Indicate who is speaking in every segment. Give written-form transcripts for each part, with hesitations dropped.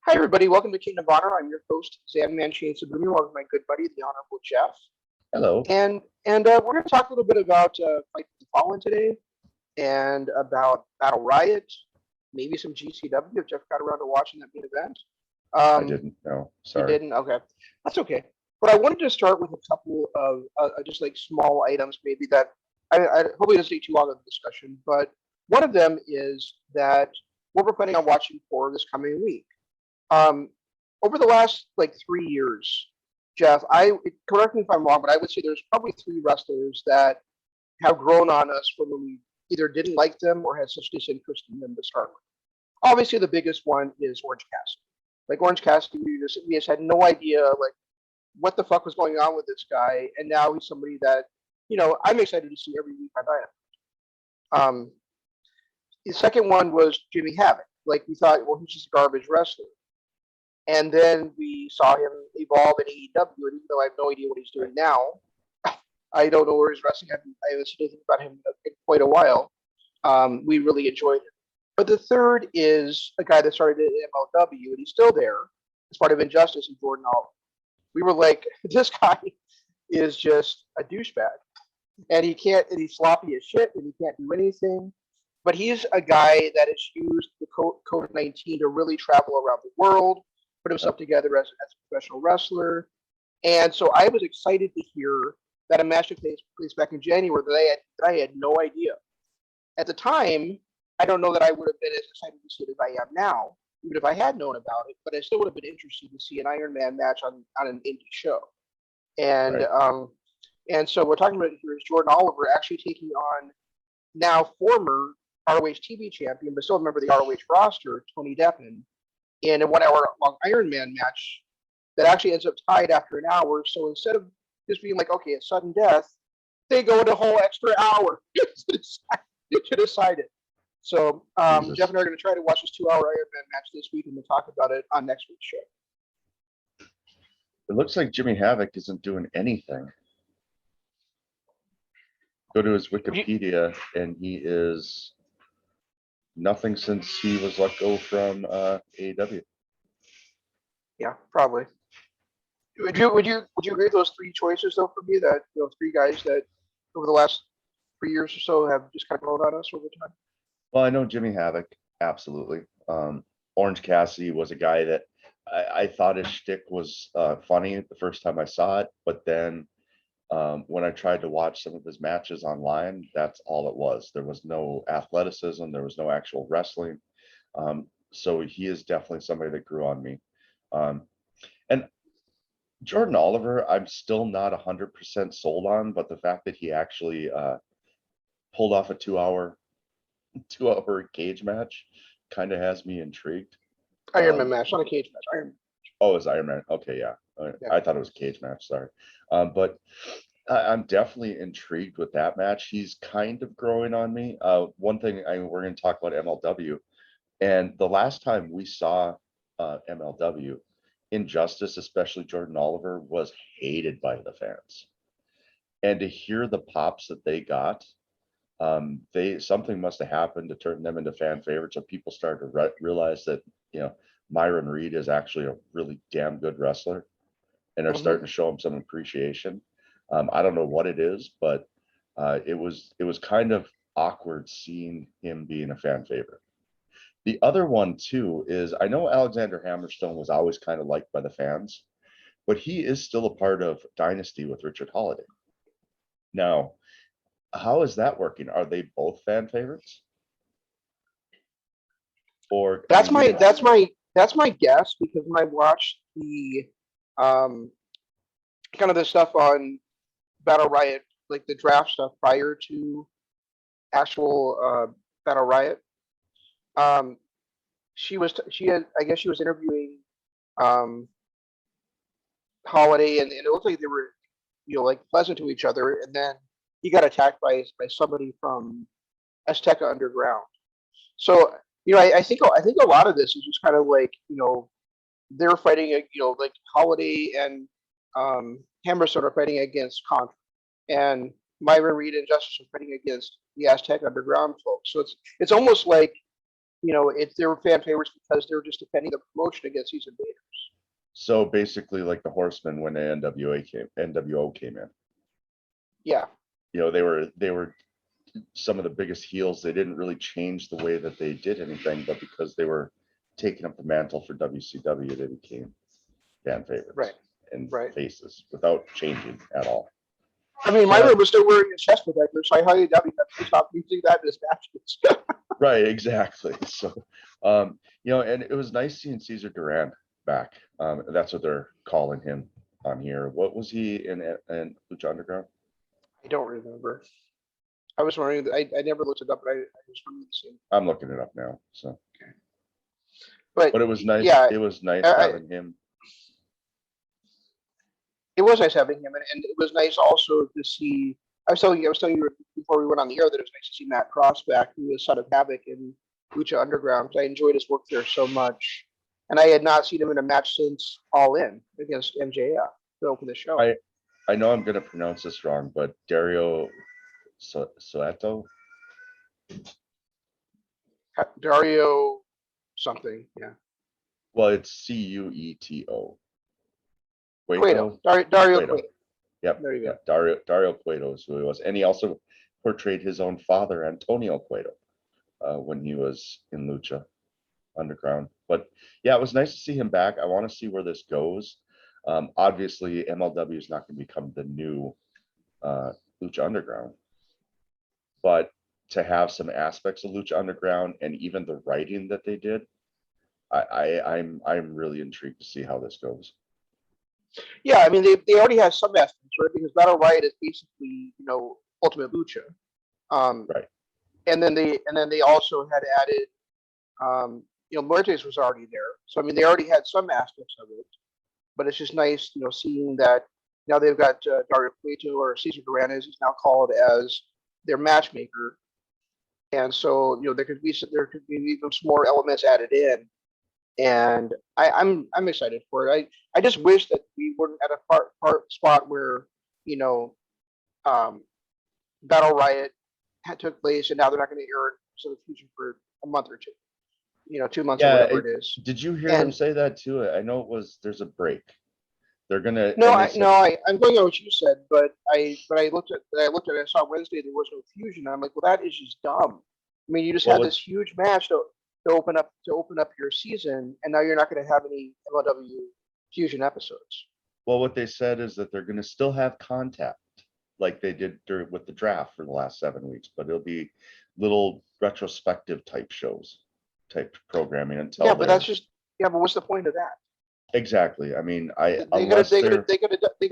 Speaker 1: Hi, everybody. Welcome to Kingdom of Honor. I'm your host, Zanman Shane Sabuni, along with my good buddy, the Honorable Jeff.
Speaker 2: Hello.
Speaker 1: And we're going to talk a little bit about Fight the Fallen today and about Battle Riot, maybe some GCW if Jeff got around to watching that main event.
Speaker 2: I didn't. No,
Speaker 1: You
Speaker 2: sorry.
Speaker 1: didn't? Okay. That's okay. But I wanted to start with a couple of just like small items, maybe that I hopefully doesn't take too long of a discussion. But one of them is that what we're planning on watching for this coming week. Over the last like 3 years, Jeff, correct me if I'm wrong, but I would say there's probably three wrestlers that have grown on us from when we either didn't like them or had such disinterest in them to start with. Obviously, the biggest one is Orange Cassidy. Like Orange Cassidy, we just had no idea like what the fuck was going on with this guy, and now he's somebody that I'm excited to see every week on Dynamite. The second one was Jimmy Havoc. Like we thought, well, he's just a garbage wrestler. And then we saw him evolve in AEW, and even though I have no idea what he's doing now, I don't know where he's wrestling. I haven't seen anything about him in quite a while. We really enjoyed it. But the third is a guy that started at MLW, and he's still there as part of Injustice, and Jordan Oliver. We were like, this guy is just a douchebag, and he's sloppy as shit, and he can't do anything. But he's a guy that has used the COVID-19 to really travel around the world, put himself together as a professional wrestler. And so I was excited to hear that a match took place back in January that I had no idea. At the time, I don't know that I would have been as excited to see it as I am now, even if I had known about it, but I still would have been interested to see an Iron Man match on an indie show. And
Speaker 2: Right.
Speaker 1: and so we're talking about here is Jordan Oliver actually taking on now former ROH TV champion, but still a member of the ROH roster, Tony Deppen, in a 1 hour long Iron Man match that actually ends up tied after an hour. So instead of just being like, okay, it's sudden death, they go into a whole extra hour to decide it. So
Speaker 2: Jesus.
Speaker 1: Jeff and I are going to try to watch this 2 hour Iron Man match this week, and we'll talk about it on next week's show.
Speaker 2: It looks like Jimmy Havoc isn't doing anything. Go to his Wikipedia, and he is nothing since he was let go from AEW.
Speaker 1: Yeah, probably. Would you agree with those three choices though for me? That three guys that over the last 3 years or so have just kind of grown on us over time.
Speaker 2: Well, I know Jimmy Havoc, absolutely. Orange Cassidy was a guy that I thought his shtick was funny the first time I saw it, but then when I tried to watch some of his matches online, that's all it was. There was no athleticism, there was no actual wrestling. So he is definitely somebody that grew on me. And Jordan Oliver, I'm still not 100% sold on, but the fact that he actually pulled off a 2 hour cage match kind of has me intrigued.
Speaker 1: Iron Man match, not a cage match. Iron Man.
Speaker 2: Oh, it's Iron Man. Okay, yeah. I thought it was a cage match. Sorry, but I'm definitely intrigued with that match. He's kind of growing on me. One thing we're going to talk about MLW, and the last time we saw MLW, Injustice, especially Jordan Oliver, was hated by the fans, and to hear the pops that they got, something must have happened to turn them into fan favorites, so people started to realize that Myron Reed is actually a really damn good wrestler, and are starting to show him some appreciation. I don't know what it is, but it was kind of awkward seeing him being a fan favorite. The other one too is, I know Alexander Hammerstone was always kind of liked by the fans, but he is still a part of Dynasty with Richard Holiday. Now, how is that working? Are they both fan favorites? Or
Speaker 1: that's my guess, because when I watched the kind of the stuff on Battle Riot, like the draft stuff prior to actual Battle Riot, she was interviewing Holiday, and it looked like they were like pleasant to each other, and then he got attacked by somebody from Azteca Underground. So I think a lot of this is just kind of like they're fighting like Holiday and Hammerstone are fighting against Contra, and Myron Reed and Justice are fighting against the Aztec Underground folks. So it's almost like they were fan favorites because they're just defending the promotion against these invaders.
Speaker 2: So basically, like the Horsemen when the NWO came in.
Speaker 1: Yeah.
Speaker 2: They were some of the biggest heels. They didn't really change the way that they did anything, but because they were taking up the mantle for WCW, they became fan favorites and faces without changing at all.
Speaker 1: I mean, Myler was still wearing a chest protector, so I highly doubt he stopped using that in his matches.
Speaker 2: Right, exactly. So, and it was nice seeing Cesar Duran back. That's what they're calling him on here. What was he in Lucha Underground?
Speaker 1: I don't remember. I was wondering. I never looked it up, but I just remember the same.
Speaker 2: I'm looking it up now. So,
Speaker 1: okay. But
Speaker 2: it was nice.
Speaker 1: Yeah,
Speaker 2: it was nice having him.
Speaker 1: It was nice having him, and it was nice also to see. I was telling you before we went on the air that it was nice to see Matt Cross back, who was Son of Havoc in Lucha Underground, because I enjoyed his work there so much, and I had not seen him in a match since All In against MJF to open the show.
Speaker 2: I know I'm going to pronounce this wrong, but Dario Soeto?
Speaker 1: Dario something, yeah.
Speaker 2: Well, it's Cueto.
Speaker 1: Cueto. Dario
Speaker 2: Cueto.
Speaker 1: Cueto.
Speaker 2: Yep.
Speaker 1: There you
Speaker 2: go. Dario Cueto is who he was. And he also portrayed his own father, Antonio Cueto, when he was in Lucha Underground. But yeah, it was nice to see him back. I want to see where this goes. Obviously, MLW is not going to become the new Lucha Underground. But to have some aspects of Lucha Underground and even the writing that they did, I'm really intrigued to see how this goes.
Speaker 1: Yeah, I mean they already have some aspects, right? Because Battle Riot is basically Ultimate Lucha,
Speaker 2: right?
Speaker 1: And then they also had added, Muertes was already there, so I mean they already had some aspects of it. But it's just nice, seeing that now they've got Dario Cueto, or Cesar Duran as he's now called, as their matchmaker, and so there could be even some more elements added in. And I'm excited for it. I just wish that we weren't at a part spot where Battle Riot took place and now they're not going to air it to the future for a month or two, 2 months or whatever it is.
Speaker 2: Did you hear them say that too? I know there's a break. They're gonna.
Speaker 1: I'm going on what you said, but I looked at it. I saw Wednesday there was no fusion. And I'm like, well, that is just dumb. I mean, you just had this huge match to open up your season, and now you're not going to have any MLW fusion episodes.
Speaker 2: Well, what they said is that they're going to still have contact like they did with the draft for the last 7 weeks, but it'll be little retrospective type shows, type programming until.
Speaker 1: Yeah, but that's just but what's the point of that?
Speaker 2: Exactly. I mean, they could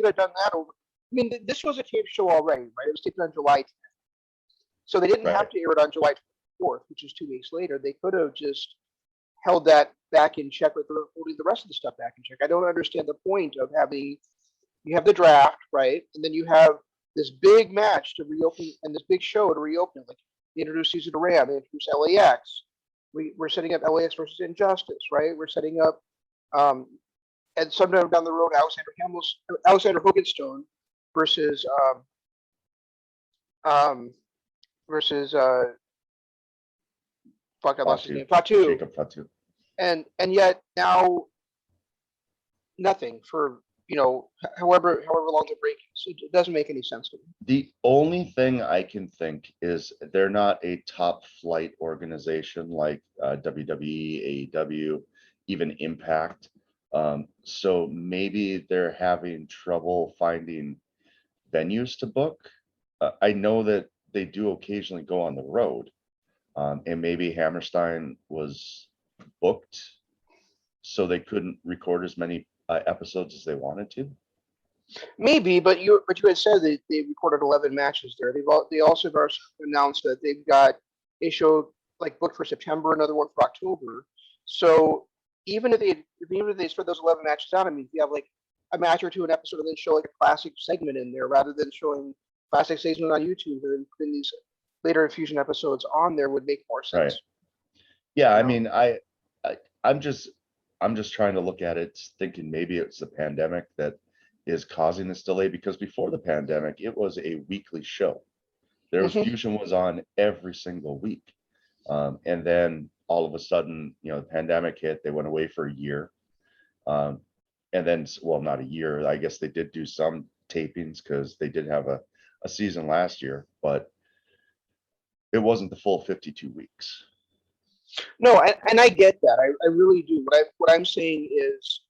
Speaker 2: have
Speaker 1: done that over. I mean, this was a tape show already, right? It was taped on July 10th, so they didn't have to air it on July 4th, which is 2 weeks later. They could have just held that back in check with holding the rest of the stuff back in check. I don't understand the point of having. You have the draft, right, and then you have this big match to reopen and this big show to reopen it. Like they introduced Cesar Duran, they introduced LAX. We're setting up LAX versus Injustice, right? We're setting up. And sometime down the road, Alexander Hoganstone versus I lost his name, Fatu.
Speaker 2: Jacob Fatu.
Speaker 1: And yet now nothing for however long the break is. It doesn't make any sense to me.
Speaker 2: The only thing I can think is they're not a top flight organization like WWE, AEW, even Impact. So maybe they're having trouble finding venues to book. I know that they do occasionally go on the road, and maybe Hammerstein was booked, so they couldn't record as many episodes as they wanted to.
Speaker 1: Maybe, but you had said that they recorded 11 matches there. They also have announced that they've got a show like booked for September, another one for October. So even if they spread those 11 matches out, I mean, if you have like a match or two an episode, and then show like a classic segment in there rather than showing classic segment on YouTube, and then putting these later Fusion episodes on there would make more sense.
Speaker 2: Right. Yeah, I mean, I'm just trying to look at it, thinking maybe it's the pandemic that is causing this delay, because before the pandemic, it was a weekly show. Fusion was on every single week, and then all of a sudden, the pandemic hit. They went away for a year. And then, well, not a year. I guess they did do some tapings because they did have a season last year, but it wasn't the full 52 weeks.
Speaker 1: No, and I get that. I really do. What I'm saying is,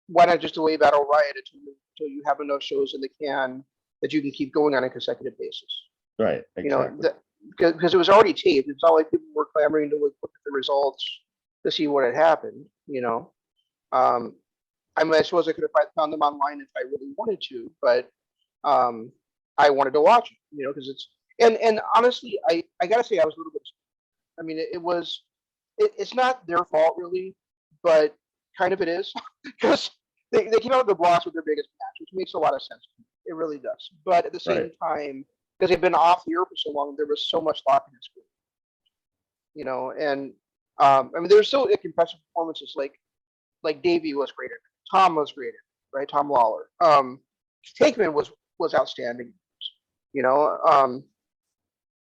Speaker 1: why not just delay Battle Riot until you have enough shows in the can that you can keep going on a consecutive basis?
Speaker 2: Right. Exactly.
Speaker 1: Because it was already taped. It's not like people were clamoring to look at the results to see what had happened. I mean, I suppose I could have found them online if I really wanted to, but I wanted to watch it. Because and honestly, I gotta say I was a little bit. I mean, it's not their fault really, but kind of it is because they came out of the blocks with their biggest match, which makes a lot of sense. It really does. But at the same time, because they've been off the air for so long, there was so much lock in this group. And I mean, there's still impressive performances like Davey was great. Tom was great, right? Tom Lawler. Tankman was outstanding.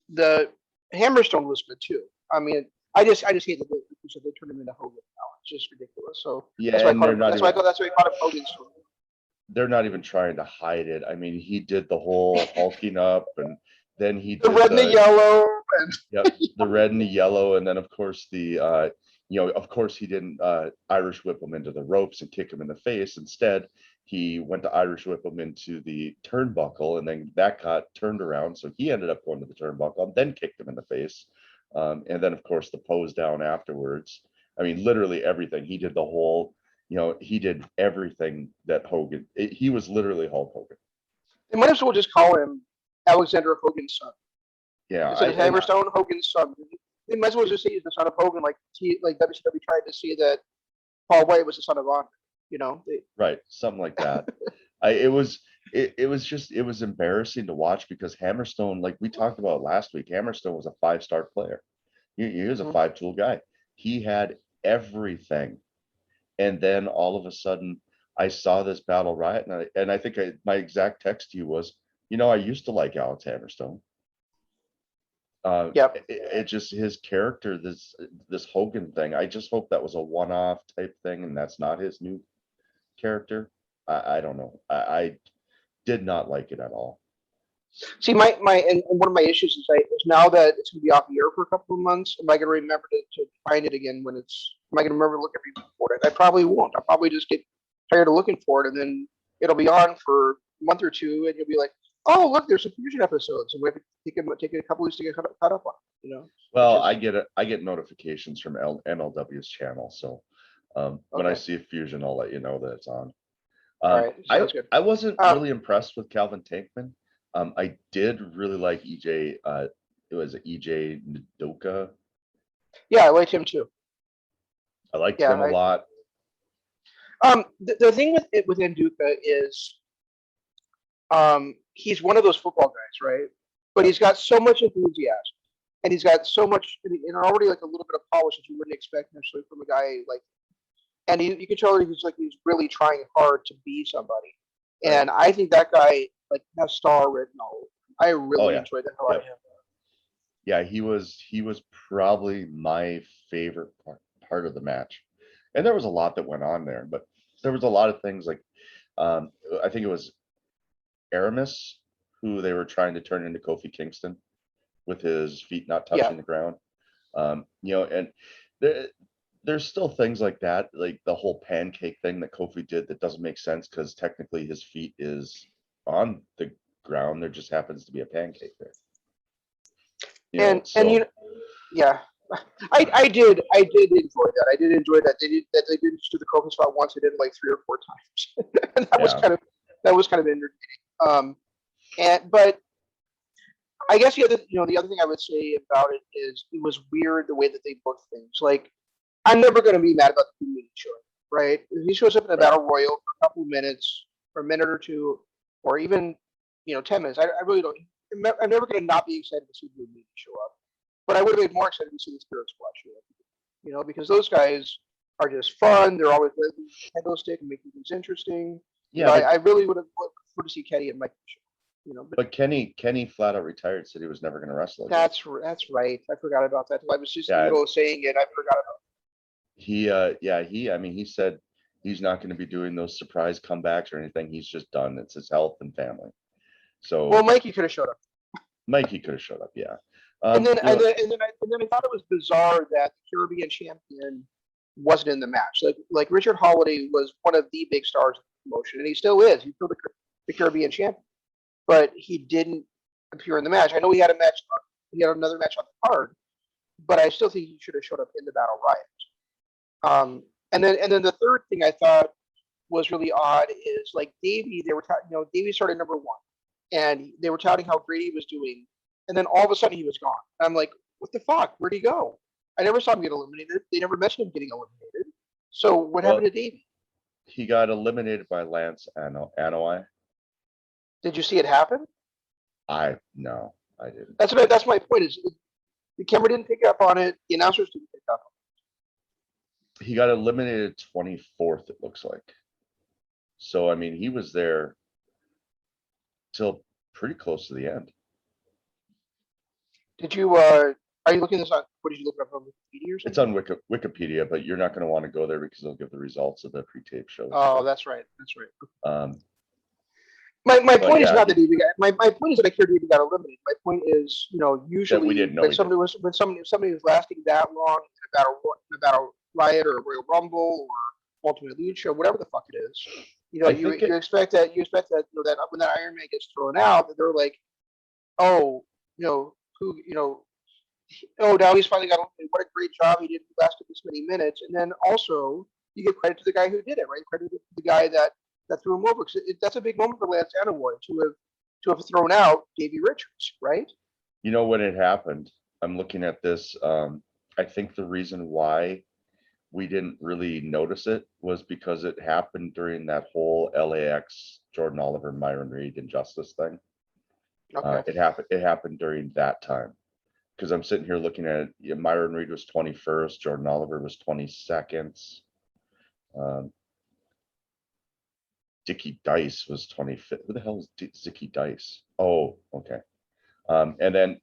Speaker 1: The Hammerstone was good too. I mean, I just hate that they turned him into Hogan now. It's just ridiculous. So
Speaker 2: yeah, that's why I caught him Hogan's story. They're not even trying to hide it. I mean, he did the whole hulking up, and then he did
Speaker 1: the red and the yellow, and
Speaker 2: the red and the yellow, and then of course of course he didn't Irish whip him into the ropes and kick him in the face. Instead, he went to Irish whip him into the turnbuckle, and then that got turned around, so he ended up going to the turnbuckle and then kicked him in the face. And then of course the pose down afterwards. I mean, literally everything. He did the whole. He did everything that Hogan. He was literally Hulk Hogan.
Speaker 1: They might as well just call him Alexander Hogan's son.
Speaker 2: Yeah,
Speaker 1: instead of Hammerstone, Hogan's son. They might as well just say he's the son of Hogan, like WCW tried to see that Paul White was the son of Honor.
Speaker 2: Right, something like that. It was embarrassing to watch because Hammerstone, like we talked about last week, Hammerstone was a 5-star player. He was a 5-tool guy. He had everything. And then all of a sudden, I saw this Battle Riot, and I think my exact text to you was, I used to like Alex Hammerstone. It just his character, this Hogan thing. I just hope that was a one-off type thing, and that's not his new character. I don't know. I did not like it at all.
Speaker 1: See, my and one of my issues is now that it's going to be off the air for a couple of months, am I going to remember to find it again when it's? Am I going to remember to look for it? I probably won't. I'll probably just get tired of looking for it, and then it'll be on for a month or two, and you'll be like, "Oh, look, there's some Fusion episodes," and we have to take a couple weeks to get caught up on.
Speaker 2: Well, I get notifications from MLW's channel, so when I see a Fusion, I'll let you know that it's on.
Speaker 1: All right, sounds good.
Speaker 2: I wasn't really impressed with Calvin Tankman. I did really like EJ. It was EJ Ndoka.
Speaker 1: Yeah, I liked him too.
Speaker 2: I liked him a lot.
Speaker 1: The thing with Ndoka is, he's one of those football guys, right? But he's got so much enthusiasm, and he's got so much, and already like a little bit of polish that you wouldn't expect necessarily from a guy like. And you can tell he's really trying hard to be somebody, and I think that guy has star written all over him. I really enjoyed the hell out of him.
Speaker 2: Yeah, he was probably my favorite part of the match, and there was a lot that went on there, but there was a lot of things like I think it was Aramis who they were trying to turn into Kofi Kingston with his feet not touching the ground. And there's still things like that, like the whole pancake thing that Kofi did that doesn't make sense because technically his feet is on the ground. There just happens to be a pancake there.
Speaker 1: I did enjoy that. I did enjoy that they didn't just do the Kofi spot once. They did it like 3 or 4 times. And that was kind of entertaining. But I guess the other thing I would say about it is it was weird the way that they booked things. Like, I'm never going to be mad about the community show, right? If he shows up in a battle royal for a couple of minutes, or a minute or two, or even 10 minutes, I really don't. I'm never going to not be excited to see the community show up, but I would have been more excited to see the Spirit Squad show up. Because those guys are just fun. They're always with the handle stick and making things interesting. Yeah, I really would have preferred to see Kenny and Mike show.
Speaker 2: But Kenny flat out retired, said he was never going to wrestle again.
Speaker 1: That's right. I forgot about that. I was just in the
Speaker 2: Yeah.
Speaker 1: middle of saying it. I forgot about
Speaker 2: I mean, he said he's not going to be doing those surprise comebacks or anything. He's just done. It's his health and family. So
Speaker 1: Well, Mikey could have showed up.
Speaker 2: Mikey could have showed up, yeah.
Speaker 1: And then I thought it was bizarre that the Caribbean champion wasn't in the match. Like Richard Holiday was one of the big stars of the promotion, and he still is. He's still the Caribbean champion, but he didn't appear in the match. I know he had a match. He had another match on the card, but I still think he should have showed up in the Battle Riot. And then the third thing I thought was really odd is like Davey. They were Davey started number 1, and they were touting how great he was doing, and then all of a sudden he was gone. And I'm like, what the fuck? Where'd he go? I never saw him get eliminated. They never mentioned him getting eliminated. So what happened to Davey?
Speaker 2: He got eliminated by Lance Anoa'i.
Speaker 1: Did you see it happen?
Speaker 2: No, I didn't.
Speaker 1: That's my point. Is the camera didn't pick up on it. The announcers didn't pick up on
Speaker 2: it. He got eliminated 24th. It looks like. So I mean, he was there till pretty close to the end.
Speaker 1: Did you? Are you looking this up? What did you look up on Wikipedia or something?
Speaker 2: It's on Wikipedia, but you're not going to want to go there because they'll give the results of the pre-tape show.
Speaker 1: Oh, that's right. That's right. My point is not that Davey got. My point is that I care Davey got eliminated. My point is, usually
Speaker 2: we didn't know
Speaker 1: when somebody was lasting that long in a battle riot or a Royal Rumble or Ultimate Lucha, whatever the fuck it is, you expect that that when that Iron Man gets thrown out, that they're like, oh, now he's finally got eliminated. What a great job he did. He lasted this many minutes, and then also you give credit to the guy who did it, right? Credit to the guy that threw him over. That's a big moment for Lance Anoa'i to have thrown out Davey Richards, right?
Speaker 2: When it happened, I'm looking at this. I think the reason why we didn't really notice it was because it happened during that whole LAX Jordan Oliver, Myron Reed injustice thing. Okay. It happened during that time. Because I'm sitting here looking at it, Myron Reed was 21st, Jordan Oliver was 22nd. Dickie Dice was 25th. Who the hell is Dickie Dice? Oh, okay. And then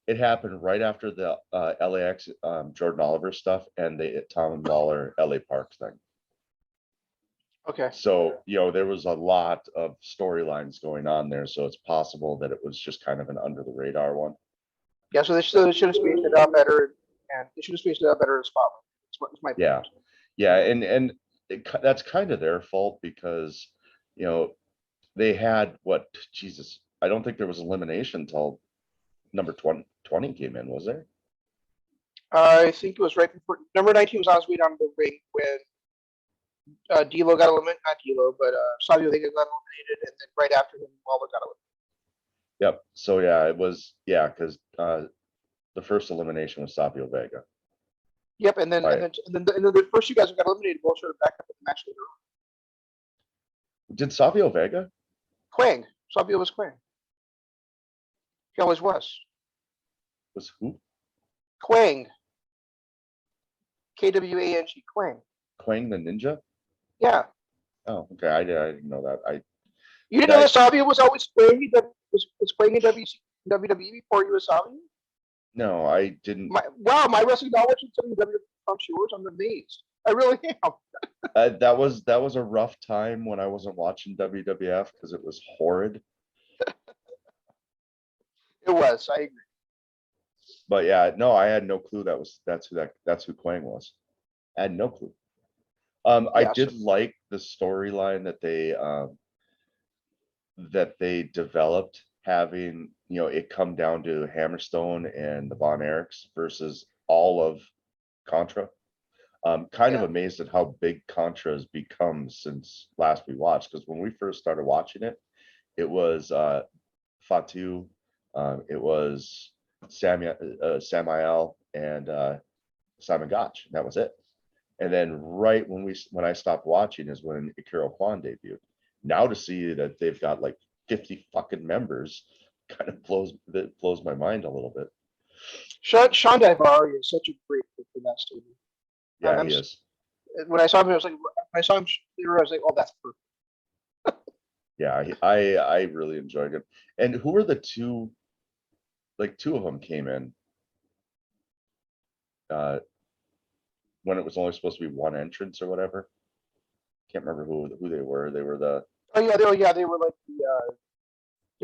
Speaker 2: it happened right after the LAX Jordan Oliver stuff and the Tom Lawler LA Park thing.
Speaker 1: Okay.
Speaker 2: So there was a lot of storylines going on there, so it's possible that it was just kind of an under the radar one.
Speaker 1: Yeah, so they should have spaced it out better, and they should have spaced it out better in Spotlight. That's my point.
Speaker 2: Yeah, and that's kind of their fault because they had I don't think there was elimination until number 20 came in, was there?
Speaker 1: I think it was right before number 19 was on his way down to the ring when D'Lo got eliminated. Not D'Lo, but Savio Vega got eliminated, and then right after him, Waller got eliminated.
Speaker 2: Yep. So yeah, it was because the first elimination was Savio Vega.
Speaker 1: Yep, and then the first two guys who got eliminated both sort of back up in the match later on.
Speaker 2: Did Savio Vega?
Speaker 1: Quang. Savio was Quang. He always was.
Speaker 2: Was who?
Speaker 1: Quang. Kwang. Quang.
Speaker 2: Quang the Ninja?
Speaker 1: Yeah.
Speaker 2: Oh, okay. I didn't know that.
Speaker 1: You didn't know that Savio was always Quang? Was Quang in WWE before he was Savio?
Speaker 2: No, I didn't.
Speaker 1: My wrestling knowledge is something WWE trumps yours. I'm amazed. I really am.
Speaker 2: That was a rough time when I wasn't watching WWF because it was horrid.
Speaker 1: It was. I agree.
Speaker 2: But yeah, no, I had no clue that's who Quang was. I had no clue. I did like the storyline that they developed, having it come down to Hammerstone and the Von Erichs versus all of Contra. Kind of amazed at how big Contra has become since last we watched, because when we first started watching it, it was Fatu, it was Samael and Simon Gotch. That was it. And then right when I stopped watching is when Akira Kwan debuted. Now to see that they've got like 50 fucking members kind of blows my mind a little bit.
Speaker 1: Sean Daivari is such a great fit for that studio.
Speaker 2: Yeah, he is.
Speaker 1: When I saw him, I was like, oh, that's perfect.
Speaker 2: Yeah, I really enjoyed it. And who were the two? Like two of them came in uh, when it was only supposed to be one entrance or whatever. Can't remember who they were. They were the
Speaker 1: they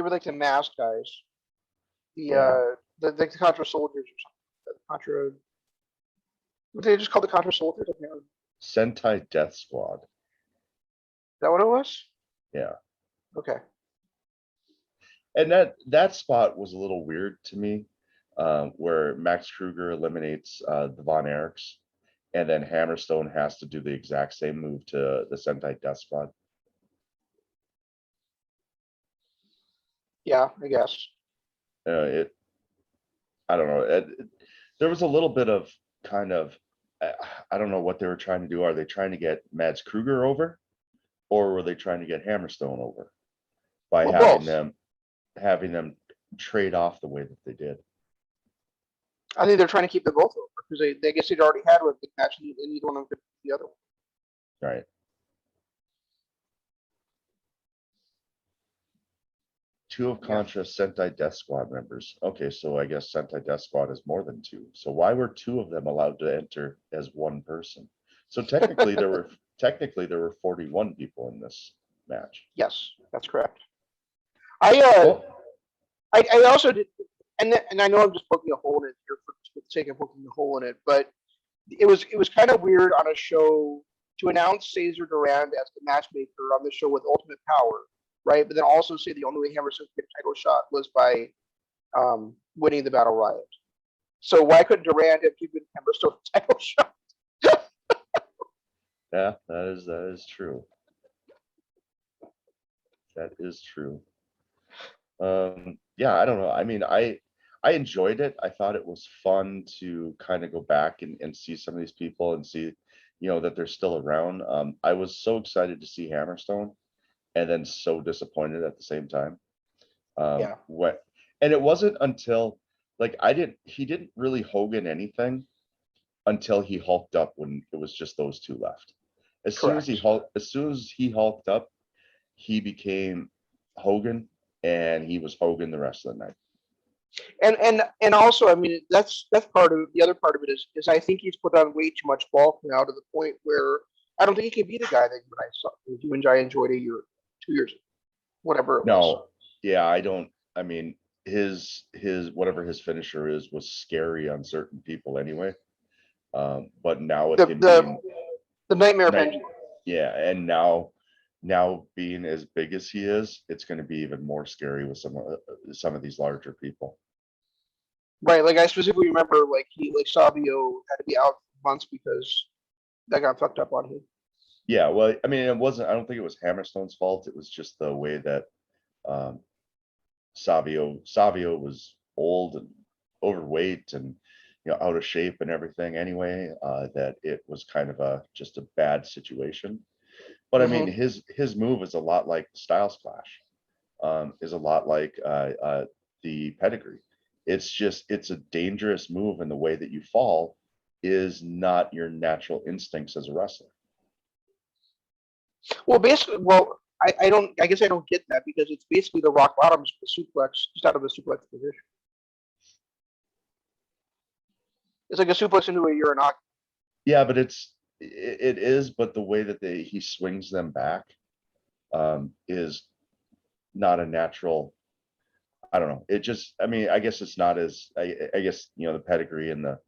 Speaker 1: were like the masked guys,
Speaker 2: yeah
Speaker 1: the Contra soldiers or something. The Contra, what they just called the Contra soldiers? I can't remember. Is
Speaker 2: Sentai Death Squad.
Speaker 1: that what it was?
Speaker 2: Yeah,
Speaker 1: Okay.
Speaker 2: and that spot was a little weird to me, where Max Kruger eliminates the Von Erichs, and then Hammerstone has to do the exact same move to the Sentai Death Squad.
Speaker 1: Yeah, I guess.
Speaker 2: It I don't know. There was a little bit of kind of I don't know what they were trying to do. Are they trying to get Mads Kruger over, or were they trying to get Hammerstone over by
Speaker 1: Well, both.
Speaker 2: having them trade off the way that they did?
Speaker 1: I think they're trying to keep them both over because they guess they'd already had one big match and neither one of them could beat the other one.
Speaker 2: Right. Two of Contra Sentai Death Squad members. Okay, so I guess Sentai Death Squad is more than two. So why were two of them allowed to enter as one person? So technically there were 41 people in this match.
Speaker 1: Yes, that's correct. I also did, and I know I'm just poking a hole in it here for the sake of poking a hole in it, but it was kind of weird on a show to announce Cesar Duran as the matchmaker on the show with Ultimate Power, right? But then also say the only way Hammerstone could get a title shot was by winning the Battle Riot. So why couldn't Duran have given Hammerstone a title shot?
Speaker 2: Yeah, that is true. That is true. Yeah, I don't know. I mean, I enjoyed it. I thought it was fun to kind of go back and see some of these people and see, that they're still around. I was so excited to see Hammerstone, and then so disappointed at the same time.
Speaker 1: Yeah.
Speaker 2: And it wasn't until like he didn't really Hogan anything until he hulked up when it was just those two left. As soon as he hulked up, he became Hogan, and he was Hogan the rest of the night.
Speaker 1: And also, I mean, that's part of it. The other part of it is I think he's put on way too much bulk now to the point where I don't think he can be the guy that you and I enjoyed a year, 2 years, whatever it was.
Speaker 2: No, yeah, I don't. I mean, his whatever his finisher was scary on certain people anyway. But now with him being
Speaker 1: the Nightmare Pendulum.
Speaker 2: Yeah, and now being as big as he is, it's going to be even more scary with some of these larger people.
Speaker 1: Right, like I specifically remember, like Savio had to be out months because that got fucked up on him.
Speaker 2: Yeah, well, I mean, it wasn't. I don't think it was Hammerstone's fault. It was just the way that Savio was old and overweight and out of shape and everything. Anyway, that it was kind of just a bad situation. But I mean, his move is a lot like Styles Clash, is a lot like the pedigree. It's a dangerous move, and the way that you fall is not your natural instincts as a wrestler.
Speaker 1: Well, basically, I guess I don't get that because it's basically the rock bottom suplex just out of the suplex position. It's like a suplex into a urinary.
Speaker 2: Yeah, but it is, but the way that he swings them back is not a natural. I don't know. It just, I mean, I guess it's not as, I guess, the pedigree and the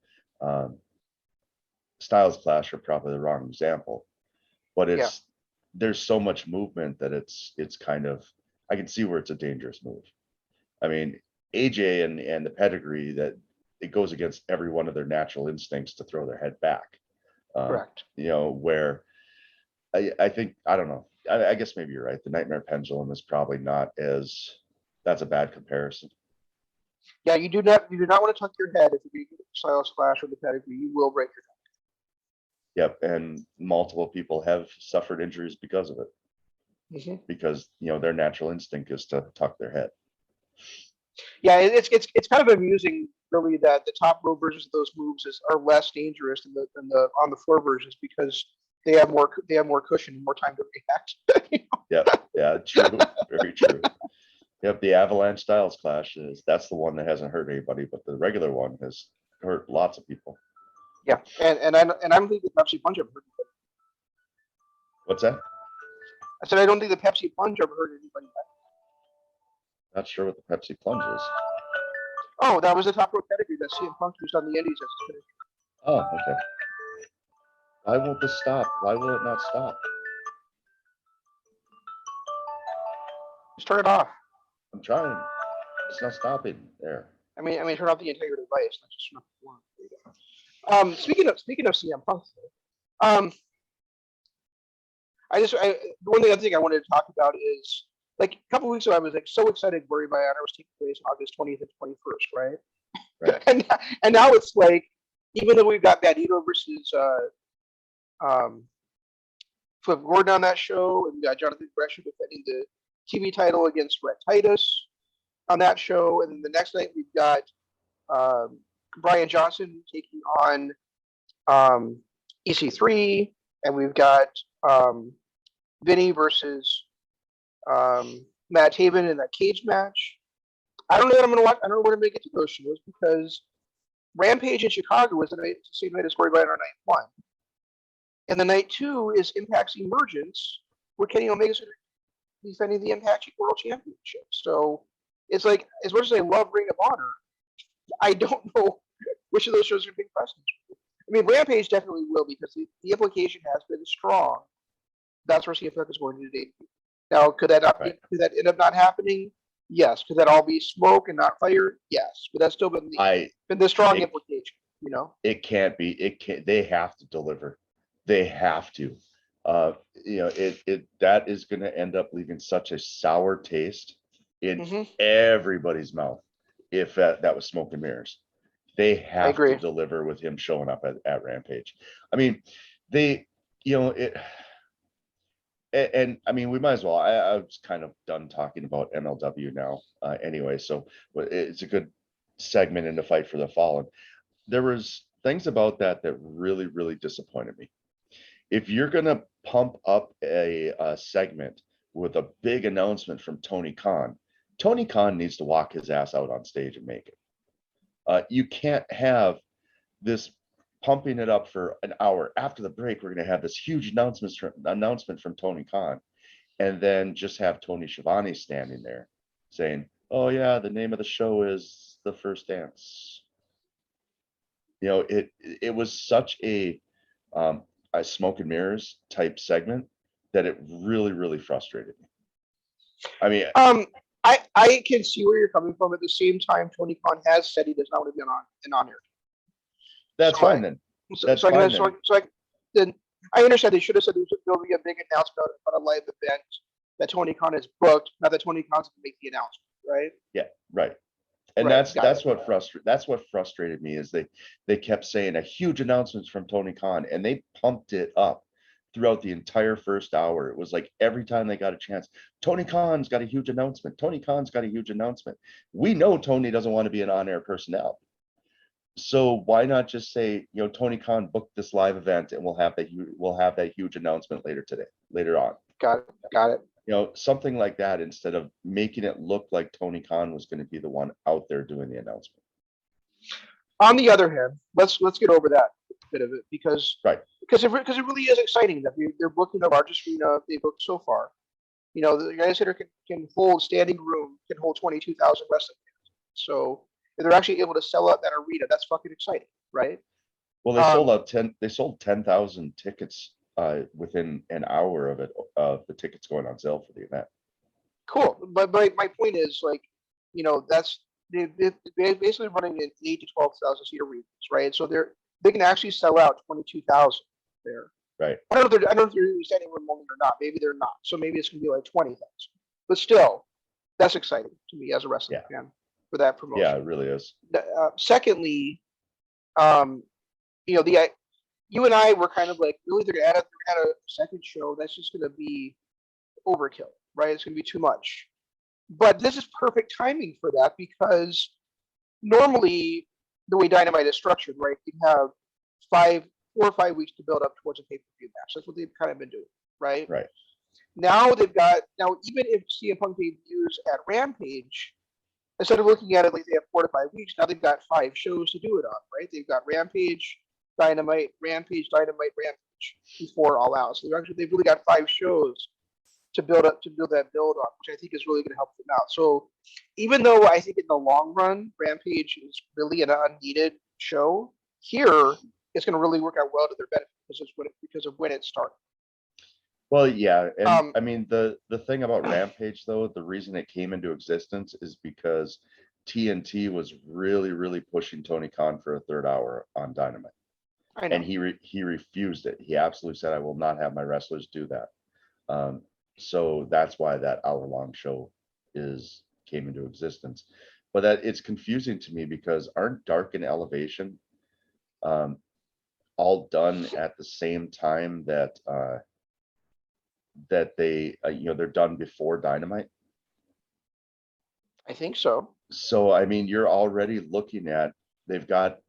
Speaker 2: Styles Clash are probably the wrong example, but there's so much movement that it's kind of, I can see where it's a dangerous move. I mean, AJ and the pedigree, that it goes against every one of their natural instincts to throw their head back.
Speaker 1: Correct.
Speaker 2: Where I think, I don't know. I guess maybe you're right. The Nightmare Pendulum is probably not as, that's a bad comparison.
Speaker 1: Yeah, you do not want to tuck your head if you get a Styles Clash or the pedigree. You will break your neck.
Speaker 2: Yep, and multiple people have suffered injuries because of it. Because their natural instinct is to tuck their head.
Speaker 1: Yeah, it's kind of amusing, really, that the top row versions of those moves are less dangerous than the on the floor versions because they have more cushion and more time to react.
Speaker 2: Yeah, true, very true. Yep, the Avalanche Styles Clash that's the one that hasn't hurt anybody, but the regular one has hurt lots of people.
Speaker 1: Yeah, and I don't think the Pepsi Punch ever hurt anybody.
Speaker 2: What's that?
Speaker 1: I said I don't think the Pepsi Punch ever hurt anybody.
Speaker 2: Not sure what the Pepsi Plunge is.
Speaker 1: Oh, that was the top row pedigree that CM Punk used on the Indies.
Speaker 2: Oh, okay. Why won't this stop? Why will it not stop?
Speaker 1: Just turn it off.
Speaker 2: I'm trying. It's not stopping there.
Speaker 1: I mean, turn off the entire device, not just one. Speaking of CM Punk, the one other thing I wanted to talk about is like a couple weeks ago I was like so excited Worry by Honor was taking place August 20th and 21st, right?
Speaker 2: Right.
Speaker 1: And now it's like even though we've got Bandito versus Flip Gordon on that show, and we got Jonathan Gresham defending the TV title against Rhett Titus on that show, and then the next night we've got Brian Johnson taking on EC3, and we've got Vinny versus Matt Taven in that cage match. I don't know what I'm going to watch. I don't know where to make it to those shows because Rampage in Chicago was the same night as Story by Night 1. And the night 2 is Impact's Emergence, where Kenny Omega's defending the Impact World Championship. So it's like, as much as I love Ring of Honor, I don't know which of those shows are big precedents. I mean, Rampage definitely will because the implication has been strong. That's where CM Punk is going to debut. Now, could that end up not happening? Yes. Could that all be smoke and not fire? Yes. But that's still been the strong implication. You know,
Speaker 2: it can't be. It can't. They have to deliver. They have to. That is going to end up leaving such a sour taste in everybody's mouth if that was smoke and mirrors. They have to deliver with him showing up at Rampage. I mean, and I mean, we might as well. I was kind of done talking about MLW now anyway, so it's a good segment in the Fight for the Fallen. There was things about that really, really disappointed me. If you're going to pump up a segment with a big announcement from Tony Khan needs to walk his ass out on stage and make it. You can't have this pumping it up for an hour. After the break, we're going to have this huge announcement from Tony Khan, and then just have Tony Schiavone standing there saying, "Oh yeah, the name of the show is The First Dance." It was such a smoke and mirrors type segment that it really, really frustrated me. I mean,
Speaker 1: I can see where you're coming from. At the same time, Tony Khan has said he does not want to be on air.
Speaker 2: That's fine then.
Speaker 1: Then I understand they should have said there'll be a big announcement about a live event that Tony Khan has booked. Not that Tony Khan's going to make the announcement, right?
Speaker 2: Yeah, right. And that's what frustrated me is they kept saying a huge announcement from Tony Khan, and they pumped it up throughout the entire first hour. It was like every time they got a chance, Tony Khan's got a huge announcement. Tony Khan's got a huge announcement. We know Tony doesn't want to be an on-air personnel. So why not just say, Tony Khan booked this live event and we'll have that huge announcement later on.
Speaker 1: Got it.
Speaker 2: Something like that instead of making it look like Tony Khan was going to be the one out there doing the announcement.
Speaker 1: On the other hand, let's get over that bit of it because it really is exciting that they're booking the largest arena they've booked so far. The United Center can hold standing room, can hold 22,000 wrestling fans. So if they're actually able to sell out that arena, that's fucking exciting, right?
Speaker 2: Well, they sold 10,000 tickets within an hour of the tickets going on sale for the event.
Speaker 1: Cool, but my point is that's they're basically running an 8 to 12,000 seat arenas, right? So they can actually sell out 22,000 there.
Speaker 2: Right.
Speaker 1: I don't know if they're standing room only or not. Maybe they're not. So maybe it's gonna be like 20,000. But still, that's exciting to me as a wrestling fan for that promotion.
Speaker 2: Yeah, it really is.
Speaker 1: Secondly, you and I were kind of like, really, they're gonna add a second show. That's just gonna be overkill, right? It's gonna be too much. But this is perfect timing for that because normally the way Dynamite is structured, right? You have 4 or 5 weeks to build up towards a pay-per-view match. That's what they've kind of been doing, right?
Speaker 2: Right.
Speaker 1: Now even if CM Punk debuts at Rampage, instead of looking at it like they have 4 to 5 weeks, now they've got 5 shows to do it on, right? They've got Rampage, Dynamite, Rampage, before All Out. So they've really got 5 shows to build that build on, which I think is really going to help them out. So even though I think in the long run, Rampage is really an unneeded show, here it's going to really work out well to their benefit because of when it started.
Speaker 2: Well, yeah, and I mean the thing about Rampage though, the reason it came into existence is because TNT was really pushing Tony Khan for a 3rd hour on Dynamite, and he refused it. He absolutely said, "I will not have my wrestlers do that." So that's why that hour-long show came into existence. But that it's confusing to me because aren't Dark and Elevation all done at the same time that they they're done before Dynamite?
Speaker 1: I think so.
Speaker 2: So I mean, you're already looking at, they've got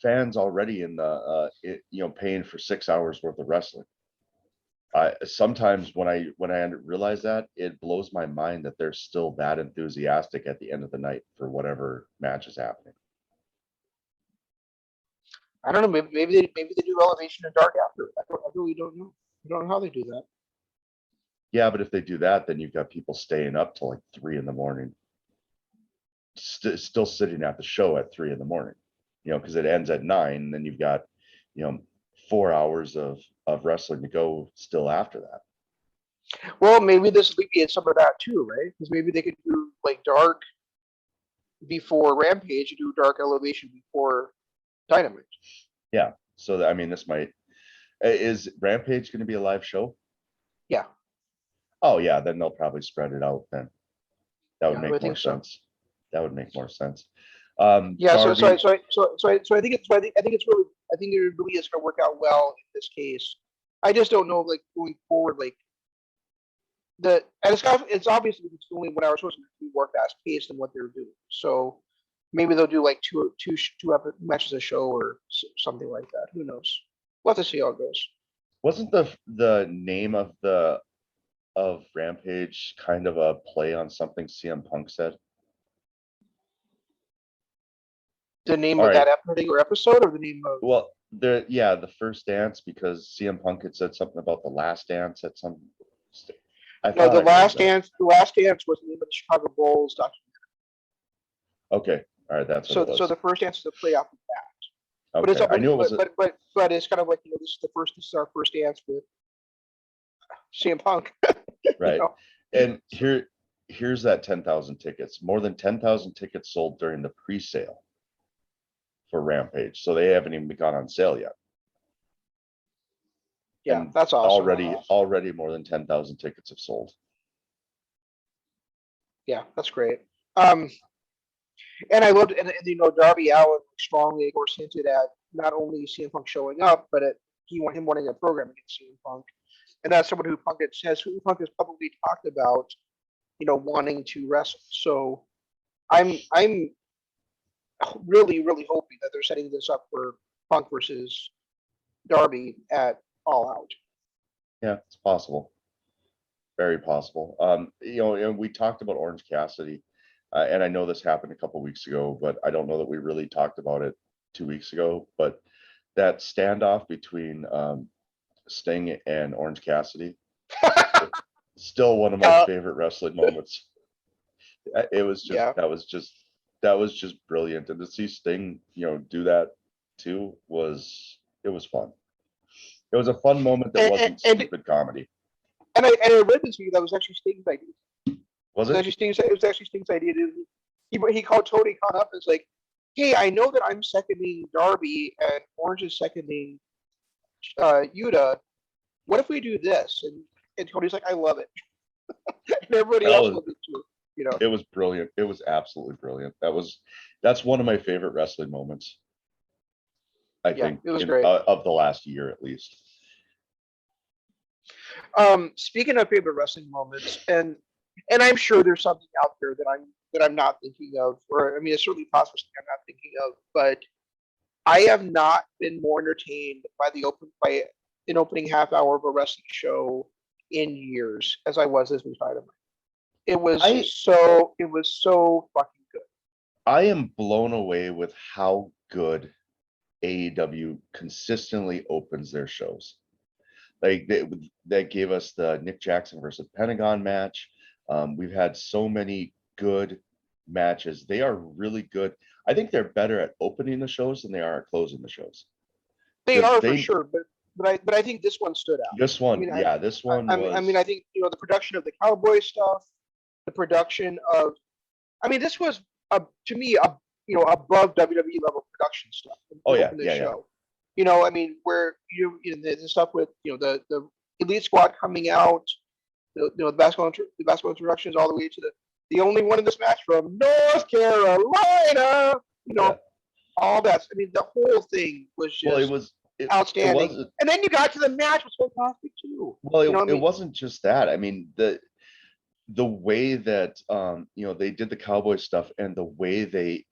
Speaker 2: fans already in the paying for 6 hours worth of wrestling. Sometimes when I realize that, it blows my mind that they're still that enthusiastic at the end of the night for whatever match is happening.
Speaker 1: I don't know. Maybe they do Elevation and Dark after. I really don't know. I don't know how they do that.
Speaker 2: Yeah, but if they do that, then you've got people staying up till like 3 a.m, still sitting at the show at 3 a.m. Because it ends at 9, and then you've got 4 hours of wrestling to go still after that.
Speaker 1: Well, maybe this alleviates some of that too, right? Because maybe they could do like Dark before Rampage and do Dark Elevation before Dynamite.
Speaker 2: Yeah. So I mean, is Rampage going to be a live show?
Speaker 1: Yeah.
Speaker 2: Oh yeah, then they'll probably spread it out then. That would make more sense.
Speaker 1: So.
Speaker 2: That would make more sense.
Speaker 1: Yeah.
Speaker 2: Darby,
Speaker 1: So I think it really is going to work out well in this case. I just don't know, like going forward, like it's obviously it's only 1 hour, so it's going to be more fast paced than what they're doing. So maybe they'll do like two matches a show or something like that. Who knows? We'll have to see how it goes.
Speaker 2: Wasn't the name of Rampage kind of a play on something CM Punk said?
Speaker 1: The name of that particular episode, or the name of?
Speaker 2: Well, the first dance, because CM Punk had said something about the last dance at some.
Speaker 1: No, the last dance. The last dance was the name of the Chicago Bulls documentary.
Speaker 2: Okay, all right, that's
Speaker 1: so. So the first dance is a play off of that.
Speaker 2: Okay.
Speaker 1: But I knew it was. But it's kind of like, this is our first dance with CM Punk.
Speaker 2: Right. And here's that 10,000 tickets. More than 10,000 tickets sold during the pre-sale for Rampage, so they haven't even gone on sale yet.
Speaker 1: Yeah,
Speaker 2: and
Speaker 1: that's awesome.
Speaker 2: Already more than 10,000 tickets have sold.
Speaker 1: Yeah, that's great. And I loved, and Darby Allin strongly, of course, hinted at not only CM Punk showing up, but him wanting a program against CM Punk, and that's someone who Punk has publicly talked about, wanting to wrestle. So I'm really hoping that they're setting this up for Punk versus Darby at All Out.
Speaker 2: Yeah, it's possible. Very possible. And we talked about Orange Cassidy, and I know this happened a couple weeks ago, but I don't know that we really talked about it 2 weeks ago. But that standoff between Sting and Orange Cassidy, still one of my favorite wrestling moments. It was just that was just brilliant, and to see Sting, do that too was fun. It was a fun moment that wasn't stupid comedy.
Speaker 1: And I read this week that was actually Sting's idea.
Speaker 2: Was it?
Speaker 1: It was actually Sting's idea. He called Tony Khan up and was like, "Hey, I know that I'm seconding Darby and Orange is seconding Yuta. What if we do this?" And Tony's like, "I love it." And everybody else loved it too.
Speaker 2: It was brilliant. It was absolutely brilliant. That's one of my favorite wrestling moments. I think
Speaker 1: it was great.
Speaker 2: Of the last year at least.
Speaker 1: Speaking of favorite wrestling moments, and I'm sure there's something out there that I'm not thinking of, or I mean, it's certainly possible something I'm not thinking of, but I have not been more entertained by an opening half hour of a wrestling show in years as I was this week's Dynamite. It was
Speaker 2: I
Speaker 1: so fucking good.
Speaker 2: I am blown away with how good AEW consistently opens their shows. Like they gave us the Nick Jackson versus Pentagon match. We've had so many good matches. They are really good. I think they're better at opening the shows than they are at closing the shows.
Speaker 1: They
Speaker 2: Because
Speaker 1: are for sure, but I think this one stood out.
Speaker 2: this one, this one was.
Speaker 1: I think the production of the Cowboy stuff, the production of, this was to me above WWE level production stuff.
Speaker 2: Oh yeah,
Speaker 1: in the show. Where the stuff with the Elite Squad coming out, the basketball introductions all the way to the only one in this match from North Carolina. All that. The whole thing was just
Speaker 2: it was
Speaker 1: outstanding. And then you got to the match was fantastic too.
Speaker 2: Well, it wasn't just that. The way that they did the Cowboy stuff and the way they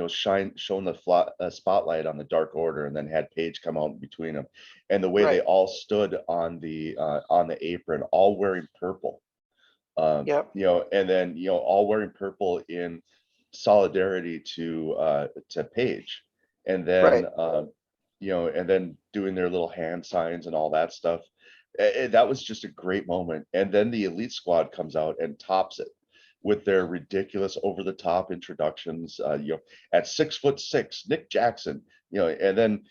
Speaker 2: shone the spotlight on the Dark Order and then had Paige come out between them, and the way they all stood on the apron, all wearing purple. And then all wearing purple in solidarity to Paige, and then and then doing their little hand signs and all that stuff. That was just a great moment. And then the Elite Squad comes out and tops it with their ridiculous over-the-top introductions. At 6'6", Nick Jackson. And then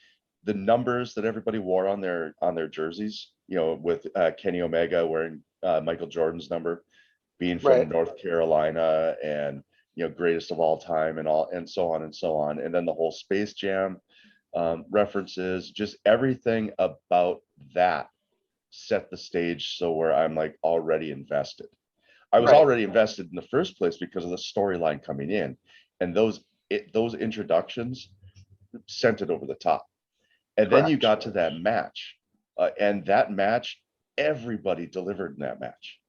Speaker 2: the numbers that everybody wore on their jerseys. With Kenny Omega wearing Michael Jordan's number, being from North Carolina, and greatest of all time, and so on and so on. And then the whole Space Jam references, just everything about that set the stage so where I'm like already invested. I was already invested in the first place because of the storyline coming in, and those introductions sent it over the top. And then you got to that match, and that match, everybody delivered in that match.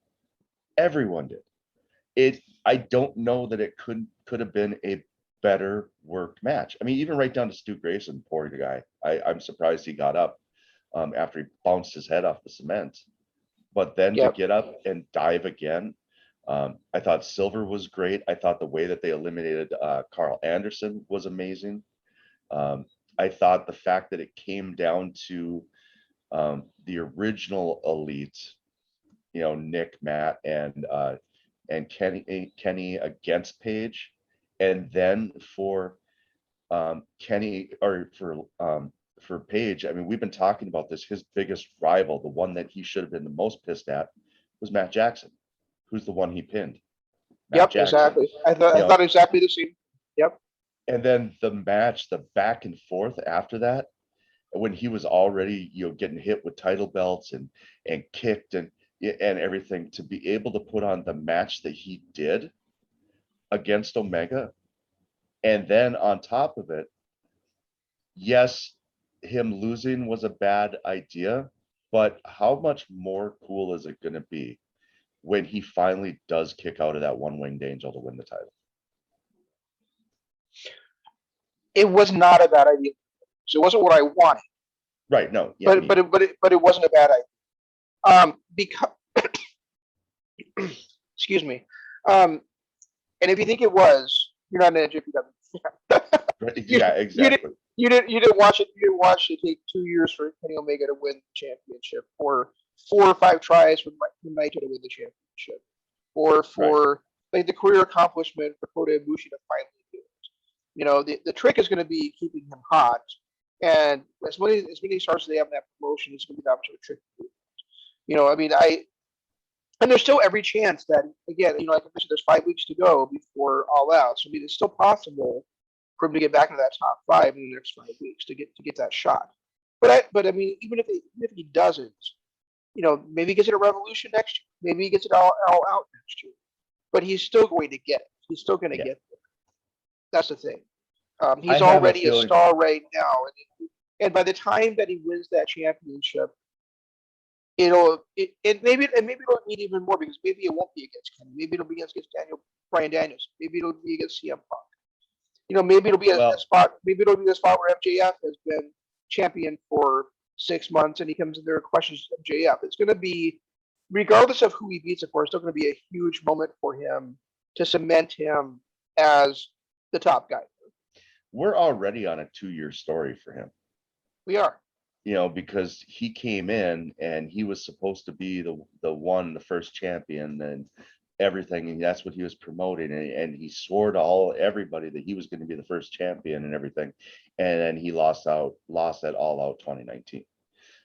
Speaker 2: Everyone did. I don't know that it could have been a better worked match. Even right down to Stu Grayson, poor guy. I'm surprised he got up after he bounced his head off the cement. But then to get up and dive again, I thought Silver was great. I thought the way that they eliminated Carl Anderson was amazing. I thought the fact that it came down to the original Elite, Nick, Matt, and Kenny against Paige, and then for Kenny, or for Paige, we've been talking about this. His biggest rival, the one that he should have been the most pissed at, was Matt Jackson, who's the one he pinned.
Speaker 1: Exactly. I thought exactly the same. Yep.
Speaker 2: And then the match, the back and forth after that, when he was already getting hit with title belts and kicked and everything, to be able to put on the match that he did against Omega, and then on top of it, yes, him losing was a bad idea, but how much more cool is it going to be when he finally does kick out of that one-winged angel to win the title?
Speaker 1: It was not a bad idea. So it wasn't what I wanted.
Speaker 2: Right. No.
Speaker 1: Yeah, but it wasn't a bad idea. Because excuse me. And if you think it was, you're not an NJPW.
Speaker 2: Yeah, exactly.
Speaker 1: You didn't watch it. You didn't watch it take 2 years for Kenny Omega to win the championship, or 4 or 5 tries for Naito to win the championship, or for like the career accomplishment for Kota Ibushi to finally do it. The trick is going to be keeping him hot, and as many stars as they have in that promotion, it's going to be the opportunity trick to do it. And there's still every chance that, again, like I mentioned, there's 5 weeks to go before All Out. So it's still possible for him to get back into that top 5 in the next 5 weeks to get that shot. But even if he doesn't, maybe he gets it at Revolution next year, maybe he gets it all out next year. But he's still going to get it. He's still going to get there. That's the thing. He's already a star right now, and by the time that he wins that championship, maybe it'll need even more, because maybe it won't be against Kenny. Maybe it'll be against Bryan Daniels. Maybe it'll be against CM Punk. Maybe it'll be a spot. Maybe it'll be a spot where MJF has been champion for 6 months and he comes in there and questions MJF. It's going to be regardless of who he beats, of course, it's still going to be a huge moment for him to cement him as the top guy.
Speaker 2: We're already on a 2-year story for him.
Speaker 1: We are.
Speaker 2: Because he came in and he was supposed to be the first champion and everything, and that's what he was promoting, and he swore to everybody that he was going to be the first champion and everything, and then he lost at All Out 2019.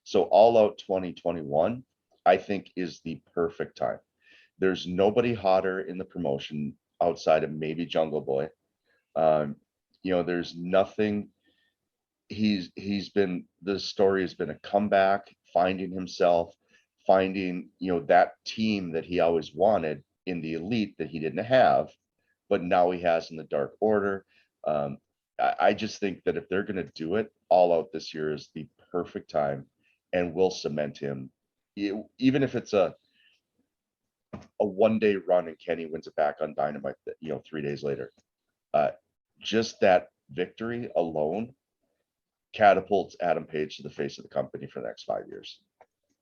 Speaker 2: So All Out 2021, I think, is the perfect time. There's nobody hotter in the promotion outside of maybe Jungle Boy. There's nothing. The story has been a comeback, finding himself, finding that team that he always wanted in the Elite that he didn't have, but now he has in the Dark Order. I just think that if they're going to do it, All Out this year is the perfect time, and will cement him, even if it's a 1-day run and Kenny wins it back on Dynamite 3 days later. Just that victory alone catapults Adam Page to the face of the company for the next 5 years.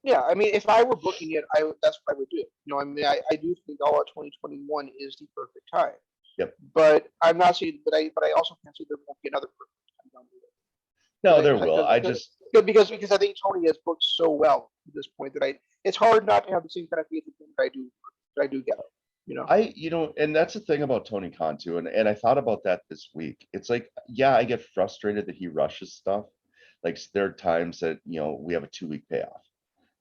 Speaker 1: Yeah, I mean, if I were booking it, that's what I would do. I do think All Out 2021 is the perfect time.
Speaker 2: Yep.
Speaker 1: But I'm not saying, but I also can't say there won't be another perfect time down the road.
Speaker 2: No, there will.
Speaker 1: Because I think Tony has booked so well at this point that it's hard not to have the same kind of faith in him that I do get it.
Speaker 2: And that's the thing about Tony Khan too. And I thought about that this week. It's like, yeah, I get frustrated that he rushes stuff. Like, there are times that, we have a 2-week payoff,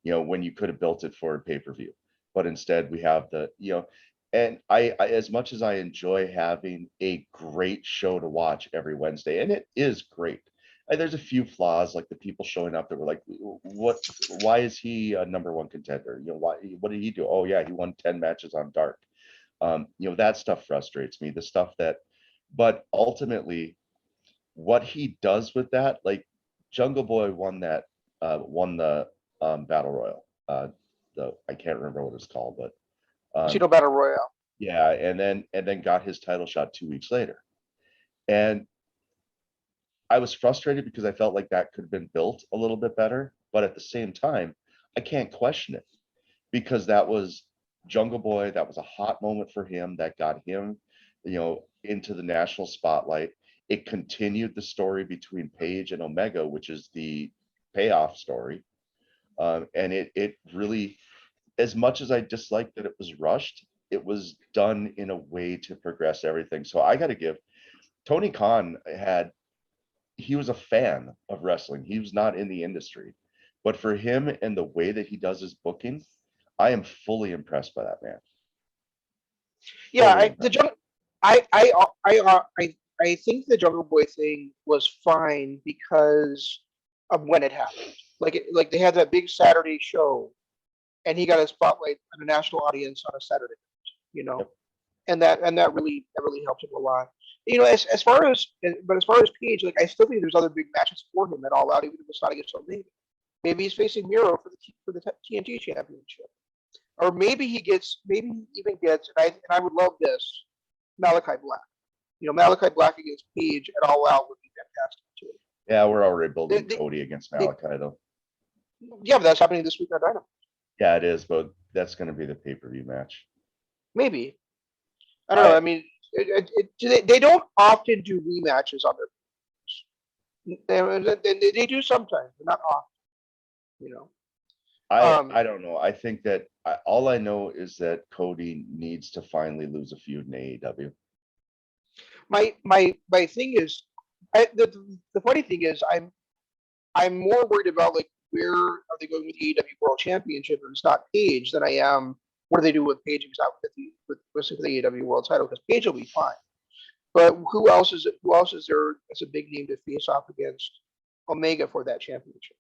Speaker 2: when you could have built it for a pay-per-view, but instead we have and I, as much as I enjoy having a great show to watch every Wednesday, and it is great. There's a few flaws, like the people showing up that were like, why is he a number 1 contender? What did he do? Oh yeah, he won 10 matches on Dark. That stuff frustrates me. But ultimately, what he does with that, like Jungle Boy won the Battle Royal. I can't remember what it's called, but
Speaker 1: Casino Battle Royale.
Speaker 2: Yeah, and then got his title shot 2 weeks later. And I was frustrated because I felt like that could have been built a little bit better, but at the same time, I can't question it, because that was Jungle Boy. That was a hot moment for him that got him, into the national spotlight. It continued the story between Page and Omega, which is the payoff story. And it really, as much as I disliked that it was rushed, it was done in a way to progress everything. So I got to give Tony Khan he was a fan of wrestling. He was not in the industry, but for him and the way that he does his booking, I am fully impressed by that man.
Speaker 1: Yeah, I think the Jungle Boy thing was fine because of when it happened. Like they had that big Saturday show, and he got a spotlight on a national audience on a Saturday,
Speaker 2: Yep.
Speaker 1: and that really helped him a lot. As far as Page, like I still think there's other big matches for him at All Out, even if it's not against Omega. Maybe he's facing Miro for the TNT Championship, or maybe he even gets, and I would love this, Malachi Black. Malachi Black against Page at All Out would be fantastic too.
Speaker 2: Yeah, we're already building Cody against Malachi though.
Speaker 1: Yeah, but that's happening this week on Dynamite.
Speaker 2: Yeah, it is, but that's going to be the pay-per-view match.
Speaker 1: Maybe. I don't know. I mean, they don't often do rematches on their. They do sometimes, but not often.
Speaker 2: I don't know. I think that all I know is that Cody needs to finally lose a feud in AEW.
Speaker 1: My thing is, the funny thing is, I'm more worried about like where are they going with the AEW World Championship if it's not Page than I am what do they do with Page if it's not with the AEW World Title, because Page will be fine. But who else is there as a big name to face off against Omega for that championship?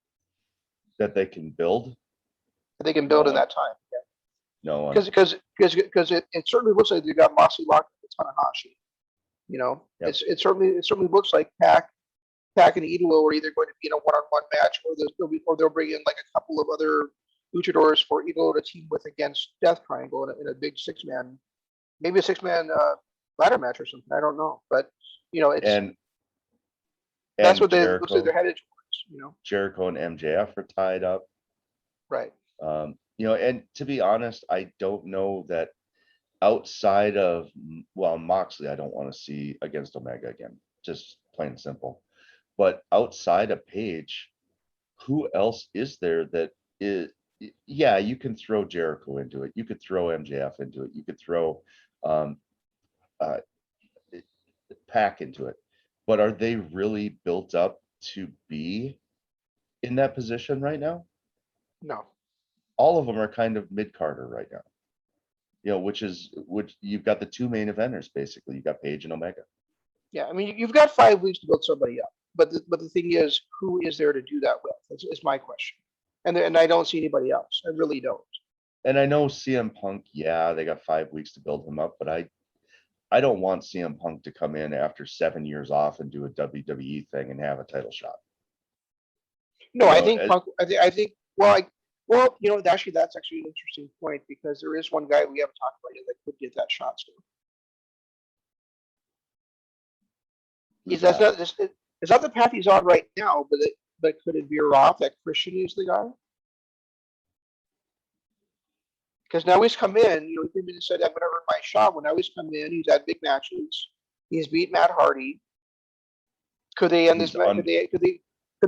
Speaker 2: That they can build?
Speaker 1: That they can build in that time. Yeah.
Speaker 2: No one.
Speaker 1: Because it certainly looks like they got Moxley locked with Tanahashi.
Speaker 2: Yep.
Speaker 1: It certainly looks like Pac and Idolo are either going to be in a one-on-one match, or they'll bring in like a couple of other luchadors for Idolo to team with against Death Triangle in a big six-man ladder match or something. I don't know, but it's
Speaker 2: and
Speaker 1: that's what
Speaker 2: Jericho,
Speaker 1: looks like they're headed towards.
Speaker 2: Jericho and MJF are tied up.
Speaker 1: Right.
Speaker 2: And to be honest, I don't know that outside of, well, Moxley, I don't want to see against Omega again, just plain and simple. But outside of Page, who else is there that is, yeah, you can throw Jericho into it. You could throw MJF into it. You could throw um, uh, Pac into it. But are they really built up to be in that position right now?
Speaker 1: No.
Speaker 2: All of them are kind of mid-carder right now. Which you've got the two main eventers basically. You got Page and Omega.
Speaker 1: Yeah, I mean, you've got 5 weeks to build somebody up, but the thing is, who is there to do that with? Is my question, and I don't see anybody else. I really don't.
Speaker 2: And I know CM Punk, yeah, they got 5 weeks to build him up, but I don't want CM Punk to come in after 7 years off and do a WWE thing and have a title shot.
Speaker 1: No, I think Punk. I think. Well, actually, that's actually an interesting point because there is one guy we haven't talked about yet that could get that shot still. It's not the path he's on right now, but could it veer off that Christian is the guy? Because now he's come in, he came in and said, I'm going to earn my shot. When now he's come in, he's had big matches. He's beat Matt Hardy. Could they end this? Could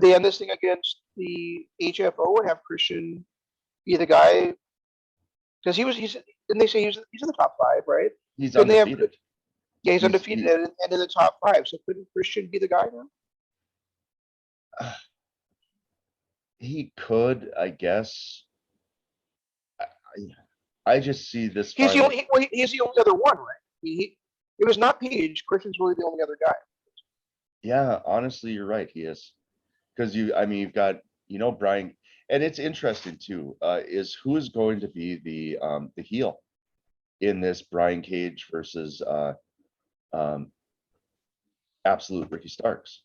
Speaker 1: they end this thing against the HFO and have Christian be the guy? Because didn't they say he's in the top 5, right?
Speaker 2: He's undefeated.
Speaker 1: Yeah, he's undefeated and in the top 5. So couldn't Christian be the guy now?
Speaker 2: He could, I guess. I just see this.
Speaker 1: He's the only other one, right? It was not Page. Christian's really the only other guy.
Speaker 2: Yeah, honestly, you're right. He is, because you've got Brian, and it's interesting too. Is who is going to be the heel in this Brian Cage versus Absolute Ricky Starks?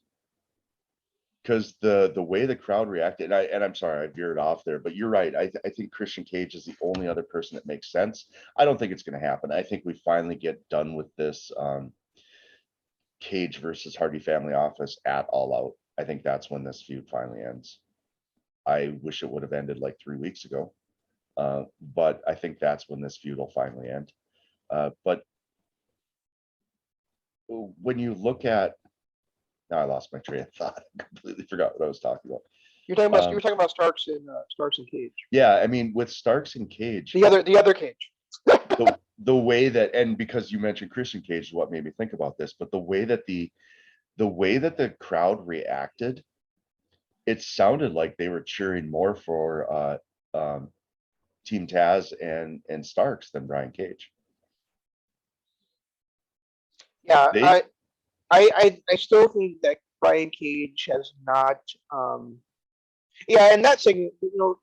Speaker 2: Because the way the crowd reacted, and I'm sorry I veered off there, but you're right. I think Christian Cage is the only other person that makes sense. I don't think it's going to happen. I think we finally get done with this Cage versus Hardy Family Office at All Out. I think that's when this feud finally ends. I wish it would have ended like 3 weeks ago, but I think that's when this feud will finally end. But when you look at, now I lost my train of thought. I completely forgot what I was talking about.
Speaker 1: You were talking about Starks and Cage.
Speaker 2: Yeah, I mean with Starks and Cage.
Speaker 1: The other Cage.
Speaker 2: the way that, and because you mentioned Christian Cage is what made me think about this, but the way that the crowd reacted, it sounded like they were cheering more for Team Taz and Starks than Brian Cage.
Speaker 1: Yeah, I still think that Brian Cage has not. Yeah, and that's saying, you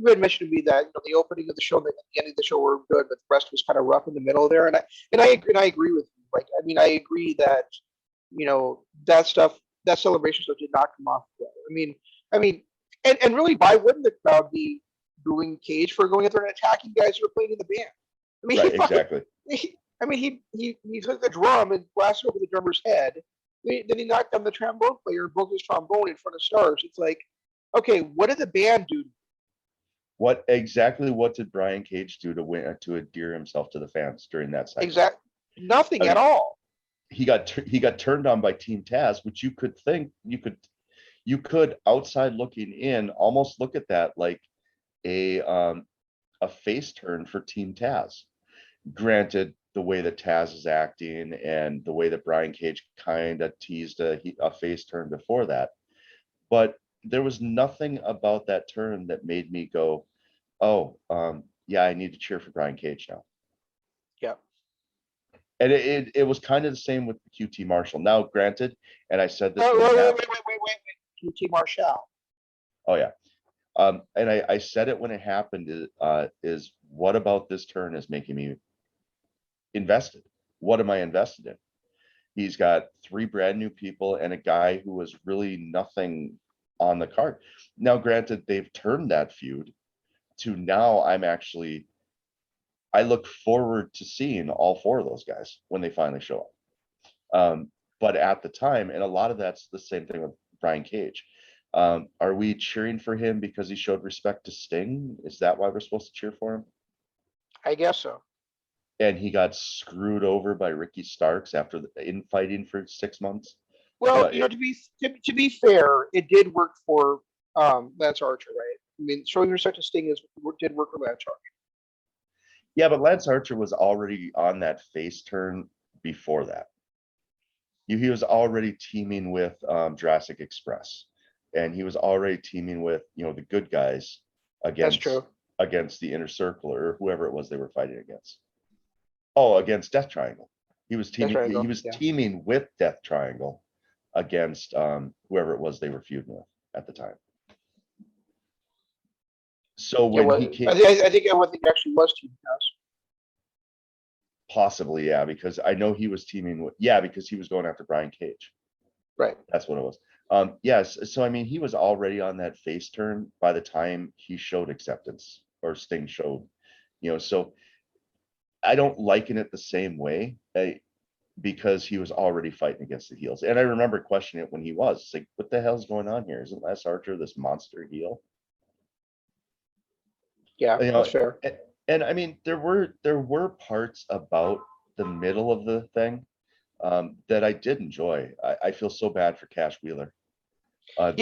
Speaker 1: had mentioned to me that the opening of the show and the ending of the show were good, but the rest was kind of rough in the middle there. And I agree with you. Like, I mean, I agree that that stuff, that celebration stuff did not come off well. I mean, and really, why wouldn't the crowd be booing Cage for going out there and attacking guys who are playing in the band? I mean,
Speaker 2: right, exactly.
Speaker 1: He took the drum and blasted over the drummer's head. Then he knocked down the trombone player and broke his trombone in front of Stars. It's like, okay, what did the band do?
Speaker 2: What did Brian Cage do to endear himself to the fans during that segment?
Speaker 1: Exactly, nothing at all.
Speaker 2: He got turned on by Team Taz, which you could think you could outside looking in almost look at that like a face turn for Team Taz. Granted, the way that Taz is acting and the way that Brian Cage kind of teased a face turn before that, but there was nothing about that turn that made me go, oh, yeah, I need to cheer for Brian Cage now.
Speaker 1: Yeah.
Speaker 2: And it was kind of the same with QT Marshall. Now, granted, and I said this.
Speaker 1: Wait. QT Marshall.
Speaker 2: Oh yeah. And I said it when it happened, is what about this turn is making me invested? What am I invested in? He's got 3 brand new people and a guy who was really nothing on the card. Now, granted, they've turned that feud to now I look forward to seeing all 4 of those guys when they finally show up. But at the time, and a lot of that's the same thing with Brian Cage. Are we cheering for him because he showed respect to Sting? Is that why we're supposed to cheer for him?
Speaker 1: I guess so.
Speaker 2: And he got screwed over by Ricky Starks after infighting for 6 months.
Speaker 1: Well, to be fair, it did work for Lance Archer, right? I mean, showing respect to Sting did work for Lance Archer.
Speaker 2: Yeah, but Lance Archer was already on that face turn before that. He was already teaming with Jurassic Express, and he was already teaming with the good guys
Speaker 1: That's true.
Speaker 2: against the Inner Circle or whoever it was they were fighting against. Oh, against Death Triangle. He was teaming with Death Triangle against whoever it was they were feuding with at the time. So when he came,
Speaker 1: I think actually was Team House.
Speaker 2: Possibly, yeah, because I know he was teaming with, because he was going after Brian Cage.
Speaker 1: Right.
Speaker 2: That's what it was. Yes. So, I mean, he was already on that face turn by the time he showed acceptance or Sting showed, so I don't liken it the same way because he was already fighting against the heels. And I remember questioning it when he was. It's like, what the hell's going on here? Isn't Lance Archer this monster heel?
Speaker 1: Yeah, that's fair.
Speaker 2: And I mean, there were parts about the middle of the thing that I did enjoy. I feel so bad for Cash Wheeler.
Speaker 1: Go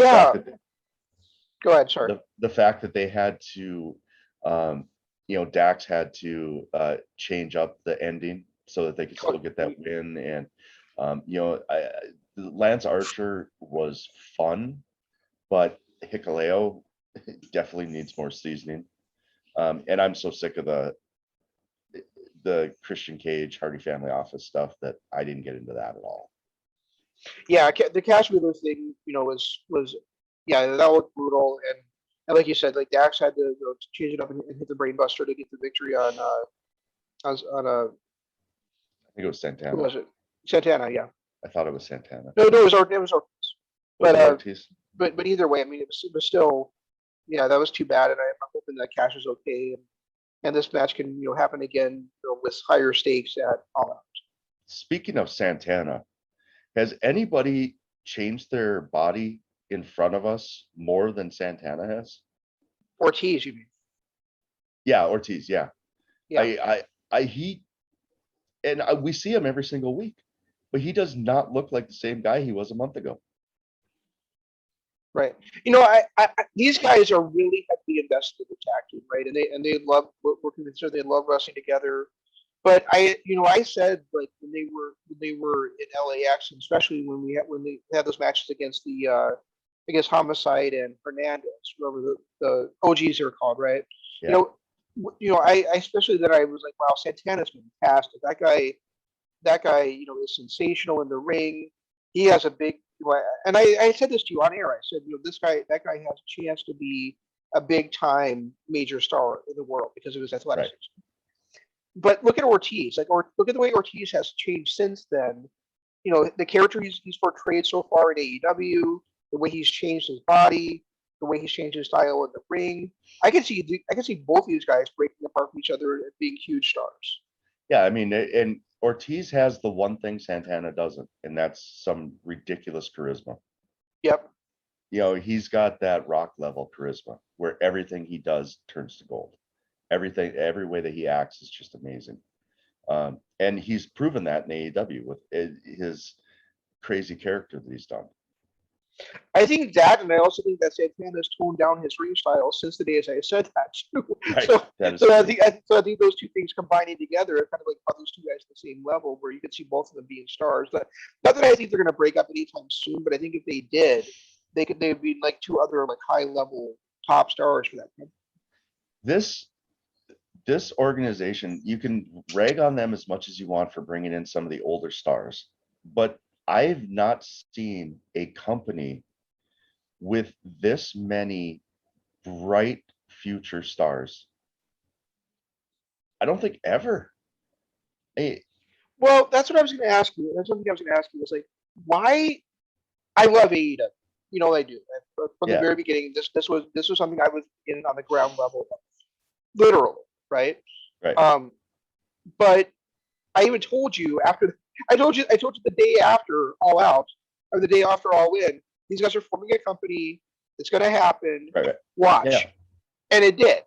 Speaker 1: ahead. Sorry.
Speaker 2: The fact that they had to, Dax had to change up the ending so that they could still get that win. And, Lance Archer was fun, but Hikuleo definitely needs more seasoning. And I'm so sick of the Christian Cage Hardy Family Office stuff that I didn't get into that at all.
Speaker 1: Yeah, the Cash Wheeler thing, was that looked brutal, and like you said, like Dax had to change it up and hit the Brainbuster to get the victory on I
Speaker 2: think it was Santana.
Speaker 1: Who was it? Santana, yeah.
Speaker 2: I thought it was Santana.
Speaker 1: No, it was Ortiz.
Speaker 2: Ortiz?
Speaker 1: But either way, I mean, it was still, that was too bad, and I'm hoping that Cash is okay, and this match can happen again with higher stakes at All Out.
Speaker 2: Speaking of Santana, has anybody changed their body in front of us more than Santana has?
Speaker 1: Ortiz, you mean?
Speaker 2: Yeah, Ortiz. Yeah.
Speaker 1: Yeah.
Speaker 2: We see him every single week, but he does not look like the same guy he was a month ago.
Speaker 1: Right. These guys are really heavily invested in the tag team, right? And they love working together. They love wrestling together. But I said, like, when they were in LAX, and especially when they had those matches against against Homicide and Hernandez, whatever the OGs are called, right?
Speaker 2: Yeah.
Speaker 1: I especially that I was like, wow, Santana's fantastic. That guy, is sensational in the ring. He has a big, and I said this to you on air. I said, that guy has a chance to be a big time major star in the world because of his athleticism. Right. But look at Ortiz. Look at the way Ortiz has changed since then. The character he's portrayed so far in AEW, the way he's changed his body, the way he's changed his style in the ring. I can see both of these guys breaking apart from each other and being huge stars.
Speaker 2: Yeah, I mean, and Ortiz has the one thing Santana doesn't, and that's some ridiculous charisma.
Speaker 1: Yep.
Speaker 2: He's got that rock level charisma where everything he does turns to gold. Every way that he acts is just amazing. And he's proven that in AEW with his crazy character that he's done.
Speaker 1: I think that, and I also think that Santana's toned down his ring style since the days I said that too. Right. So I think those two things combining together are kind of like those two guys at the same level, where you could see both of them being stars. But not that I think they're going to break up anytime soon, but I think if they did, they'd be like two other like high level top stars for that company.
Speaker 2: This organization, you can rag on them as much as you want for bringing in some of the older stars, but I've not seen a company with this many bright future stars. I don't think ever.
Speaker 1: Well, that's what I was going to ask you. That's something I was going to ask you. Was like, why? I love AEW. I do. From the very beginning, this was something I was in on the ground level, literally, right?
Speaker 2: Right.
Speaker 1: But I even told you I told you the day after All Out, or the day after All In, these guys are forming a company It's going to happen.
Speaker 2: Right.
Speaker 1: Watch.
Speaker 2: Yeah.
Speaker 1: And it did.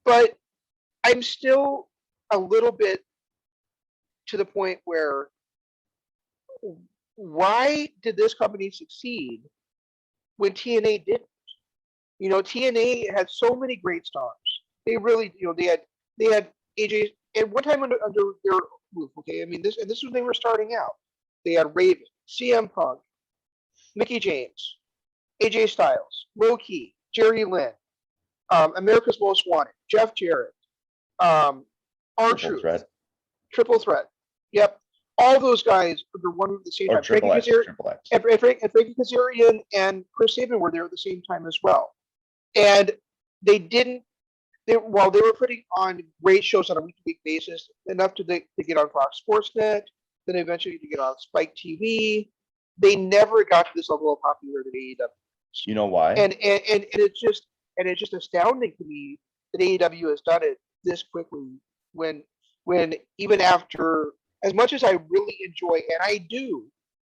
Speaker 1: But I'm still a little bit to the point where why did this company succeed when TNA didn't? TNA had so many great stars. They really, they had AJ at one time under their roof. Okay, I mean this is when they were starting out. They had Raven, CM Punk, Mickey James, AJ Styles, Low Key, Jerry Lynn, America's Most Wanted, Jeff Jarrett, R-Truth, Triple Threat. Yep, all those guys were one at the same time.
Speaker 2: Triple X.
Speaker 1: And Frankie Kazarian and Chris Sabin were there at the same time as well. And they didn't. While they were putting on great shows on a week-to-week basis, enough to get on Fox Sports Net, then eventually to get on Spike TV, they never got to this level of popularity that AEW.
Speaker 2: You know why?
Speaker 1: And it's just astounding to me that AEW has done it this quickly when even after, as much as I really enjoy, and I do,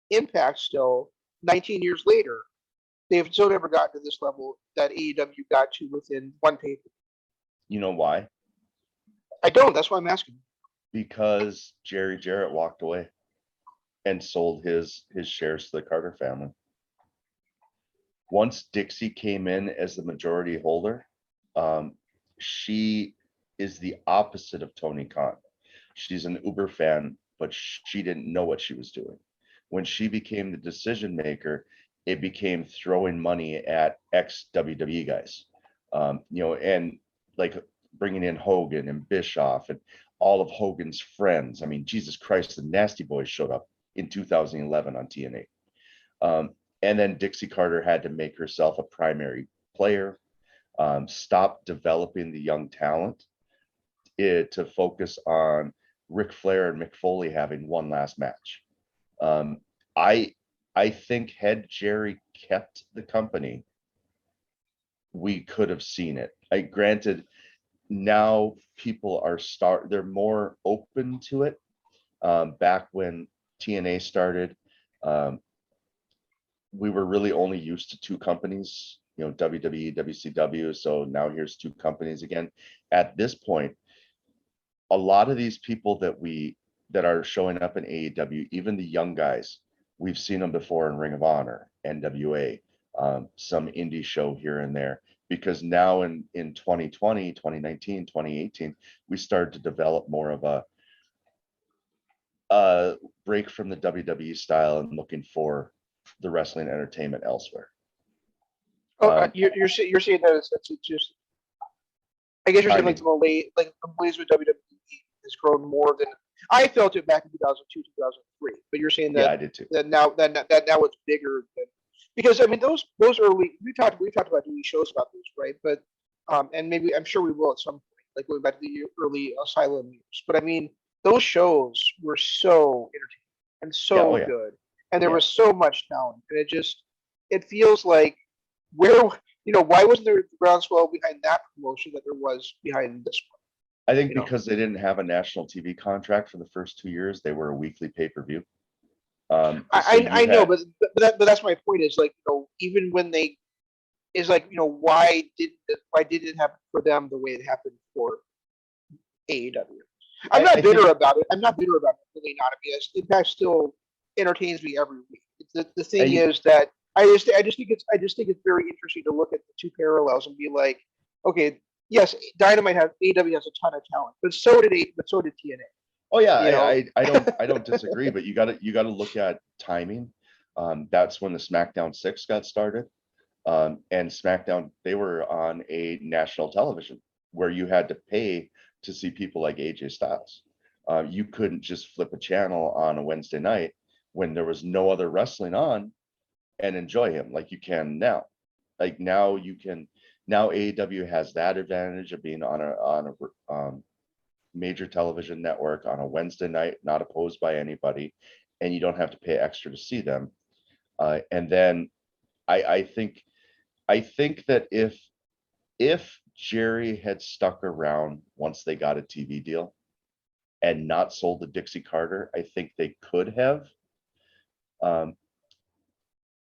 Speaker 1: Impact still 19 years later, they've still never gotten to this level that AEW got to within one paper.
Speaker 2: You know why?
Speaker 1: I don't. That's why I'm asking.
Speaker 2: Because Jerry Jarrett walked away and sold his shares to the Carter family. Once Dixie came in as the majority holder, she is the opposite of Tony Khan. She's an Uber fan, but she didn't know what she was doing. When she became the decision maker, it became throwing money at ex-WWE guys, and like bringing in Hogan and Bischoff and all of Hogan's friends. I mean, Jesus Christ, the Nasty Boys showed up in 2011 on TNA. And then Dixie Carter had to make herself a primary player, stop developing the young talent to focus on Ric Flair and Mick Foley having one last match. I think had Jerry kept the company, we could have seen it. Granted, now people are they're more open to it. Back when TNA started, we were really only used to two companies, WWE, WCW. So now here's two companies again. At this point, a lot of these people that are showing up in AEW, even the young guys, we've seen them before in Ring of Honor, NWA, some indie show here and there. Because now in 2020, 2019, 2018, we started to develop more of a break from the WWE style and looking for the wrestling entertainment elsewhere.
Speaker 1: You're saying that it's just, I guess you're saying like the ways with WWE has grown more than I felt it back in 2002, 2003. But you're saying that
Speaker 2: yeah, I did too.
Speaker 1: That now it's bigger than, because I mean those early we've talked about doing shows about this, right? But and maybe I'm sure we will at some point, like going back to the early Asylum years. But I mean those shows were so entertaining and so good, and there was so much talent, and it feels like why wasn't there groundswell behind that promotion that there was behind this one?
Speaker 2: I think because they didn't have a national TV contract for the first 2 years, they were a weekly pay-per-view.
Speaker 1: I know, but that's my point. Is like even when they is like why didn't it happen for them the way it happened for AEW? I'm not bitter about it. Really not. I mean, Impact still entertains me every week. The thing is that I just think it's very interesting to look at the two parallels and be like, okay, yes, Dynamite AEW has a ton of talent, but so did TNA.
Speaker 2: Oh yeah, I don't disagree, but you got to look at timing. That's when the SmackDown 6 got started, and SmackDown, they were on a national television where you had to pay to see people like AJ Styles. You couldn't just flip a channel on a Wednesday night when there was no other wrestling on and enjoy him like you can now. Like now AEW has that advantage of being on a major television network on a Wednesday night, not opposed by anybody, and you don't have to pay extra to see them. And then I think that if Jerry had stuck around once they got a TV deal and not sold to Dixie Carter, I think they could have.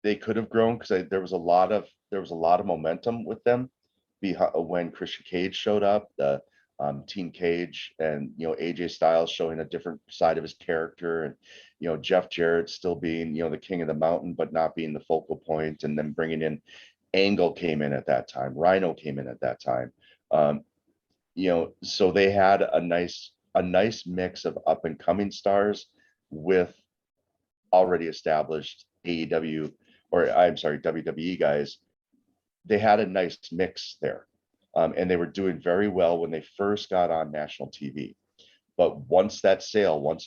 Speaker 2: they could have grown because there was a lot of momentum with them when Christian Cage showed up, the Team Cage, and AJ Styles showing a different side of his character, and Jeff Jarrett still being the king of the mountain but not being the focal point, and then bringing in Angle came in at that time, Rhino came in at that time. So they had a nice mix of up and coming stars with already established AEW, or I'm sorry, WWE guys. They had a nice mix there. And they were doing very well when they first got on national TV. But once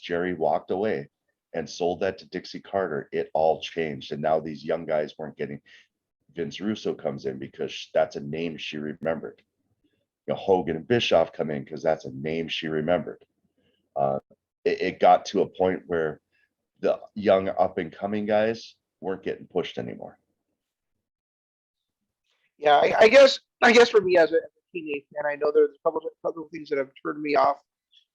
Speaker 2: Jerry walked away and sold that to Dixie Carter, it all changed. And now these young guys weren't getting. Vince Russo comes in because that's a name she remembered. Hogan and Bischoff come in because that's a name she remembered. It got to a point where the young up and coming guys weren't getting pushed anymore.
Speaker 1: Yeah, I guess for me as a teenage fan, I know there's a couple of things that have turned me off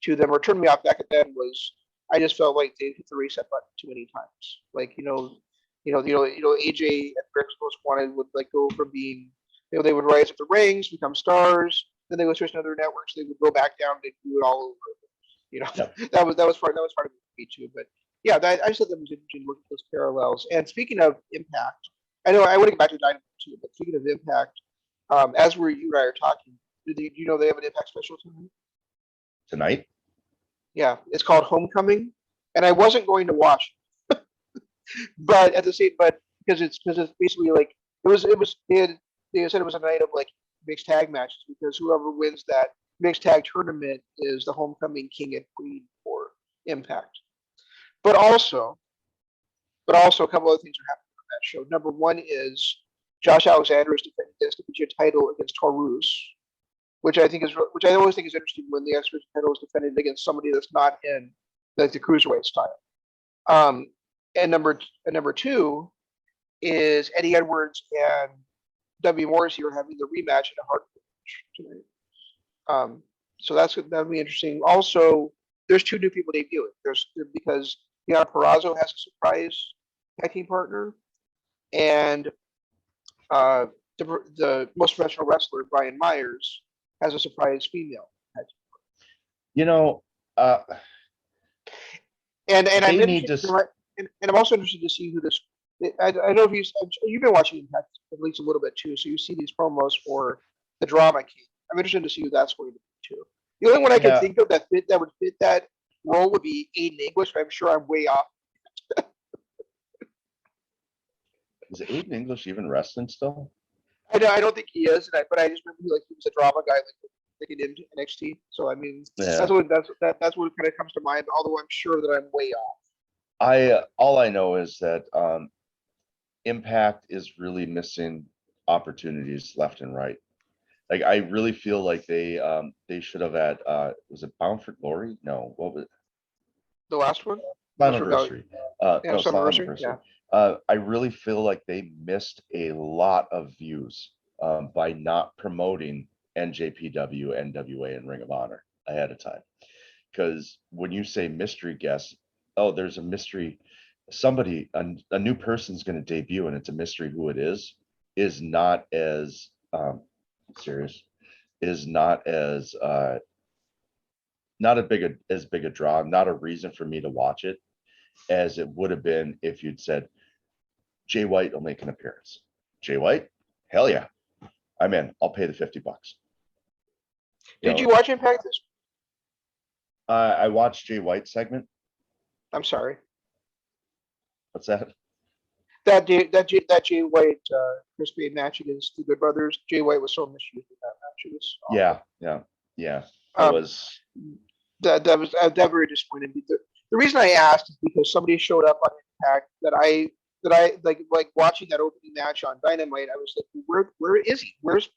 Speaker 1: to them, or turned me off back then, was I just felt like they hit the reset button too many times. Like AJ at Rick's Most Wanted would go from being, they would rise up the ranks, become stars, then they would switch to other networks, they would go back down, they do it all over.
Speaker 2: Yep.
Speaker 1: that was part of me too. But yeah, I just thought that was interesting looking at those parallels. And speaking of Impact, I know I want to get back to Dynamite too, but speaking of Impact, as you and I are talking, do they have an Impact special tonight?
Speaker 2: Tonight?
Speaker 1: Yeah, it's called Homecoming, and I wasn't going to watch, but because it's basically they said it was a night of mixed tag matches, because whoever wins that mixed tag tournament is the Homecoming king and queen for Impact. But also a couple other things are happening on that show. Number one is Josh Alexander is defending his division title against Taurus, which I always think is interesting when the X Division title is defended against somebody that's not in the cruiserweight style. And number two is Eddie Edwards and W. Morrissey are having the rematch in a hardcore match tonight. So that'll be interesting. Also, there's two new people debuting. Because Deonna Purrazzo has a surprise tag team partner, and the most professional wrestler Brian Myers has a surprise female tag team partner. And I'm also interested to see who this. I don't know if you've been watching Impact at least a little bit too, so you see these promos for the Drama King. I'm interested to see who that's going to be too. The only one I can think of that would fit that role would be Aiden English, but I'm sure I'm way off.
Speaker 2: Is Aiden English even wrestling still?
Speaker 1: I don't think he is, but I just remember he was a drama guy in NXT. So I mean, that's what kind of comes to mind. Although I'm sure that I'm way off.
Speaker 2: All I know is that Impact is really missing opportunities left and right. I really feel like they should have had was it Bound for Glory? No, what was it?
Speaker 1: The last one?
Speaker 2: Slammiversary.
Speaker 1: Slammiversary.
Speaker 2: Yeah. I really feel like they missed a lot of views by not promoting NJPW, NWA, and Ring of Honor ahead of time. Because when you say mystery guest, there's a mystery, somebody, a new person's going to debut and it's a mystery who it is not as serious, is not as not as big a draw, not a reason for me to watch it as it would have been if you'd said Jay White will make an appearance. Jay White, hell yeah, I'm in. I'll pay the $50.
Speaker 1: Did you watch Impact this?
Speaker 2: I watched Jay White's segment.
Speaker 1: I'm sorry.
Speaker 2: What's that?
Speaker 1: That Jay White Chris Bay match against the Good Brothers. Jay White was so misused in that match. It was awful. Yeah. That was very disappointing. The reason I asked is because somebody showed up on Impact that I like watching that opening match on Dynamite. I was like, where is he? Where is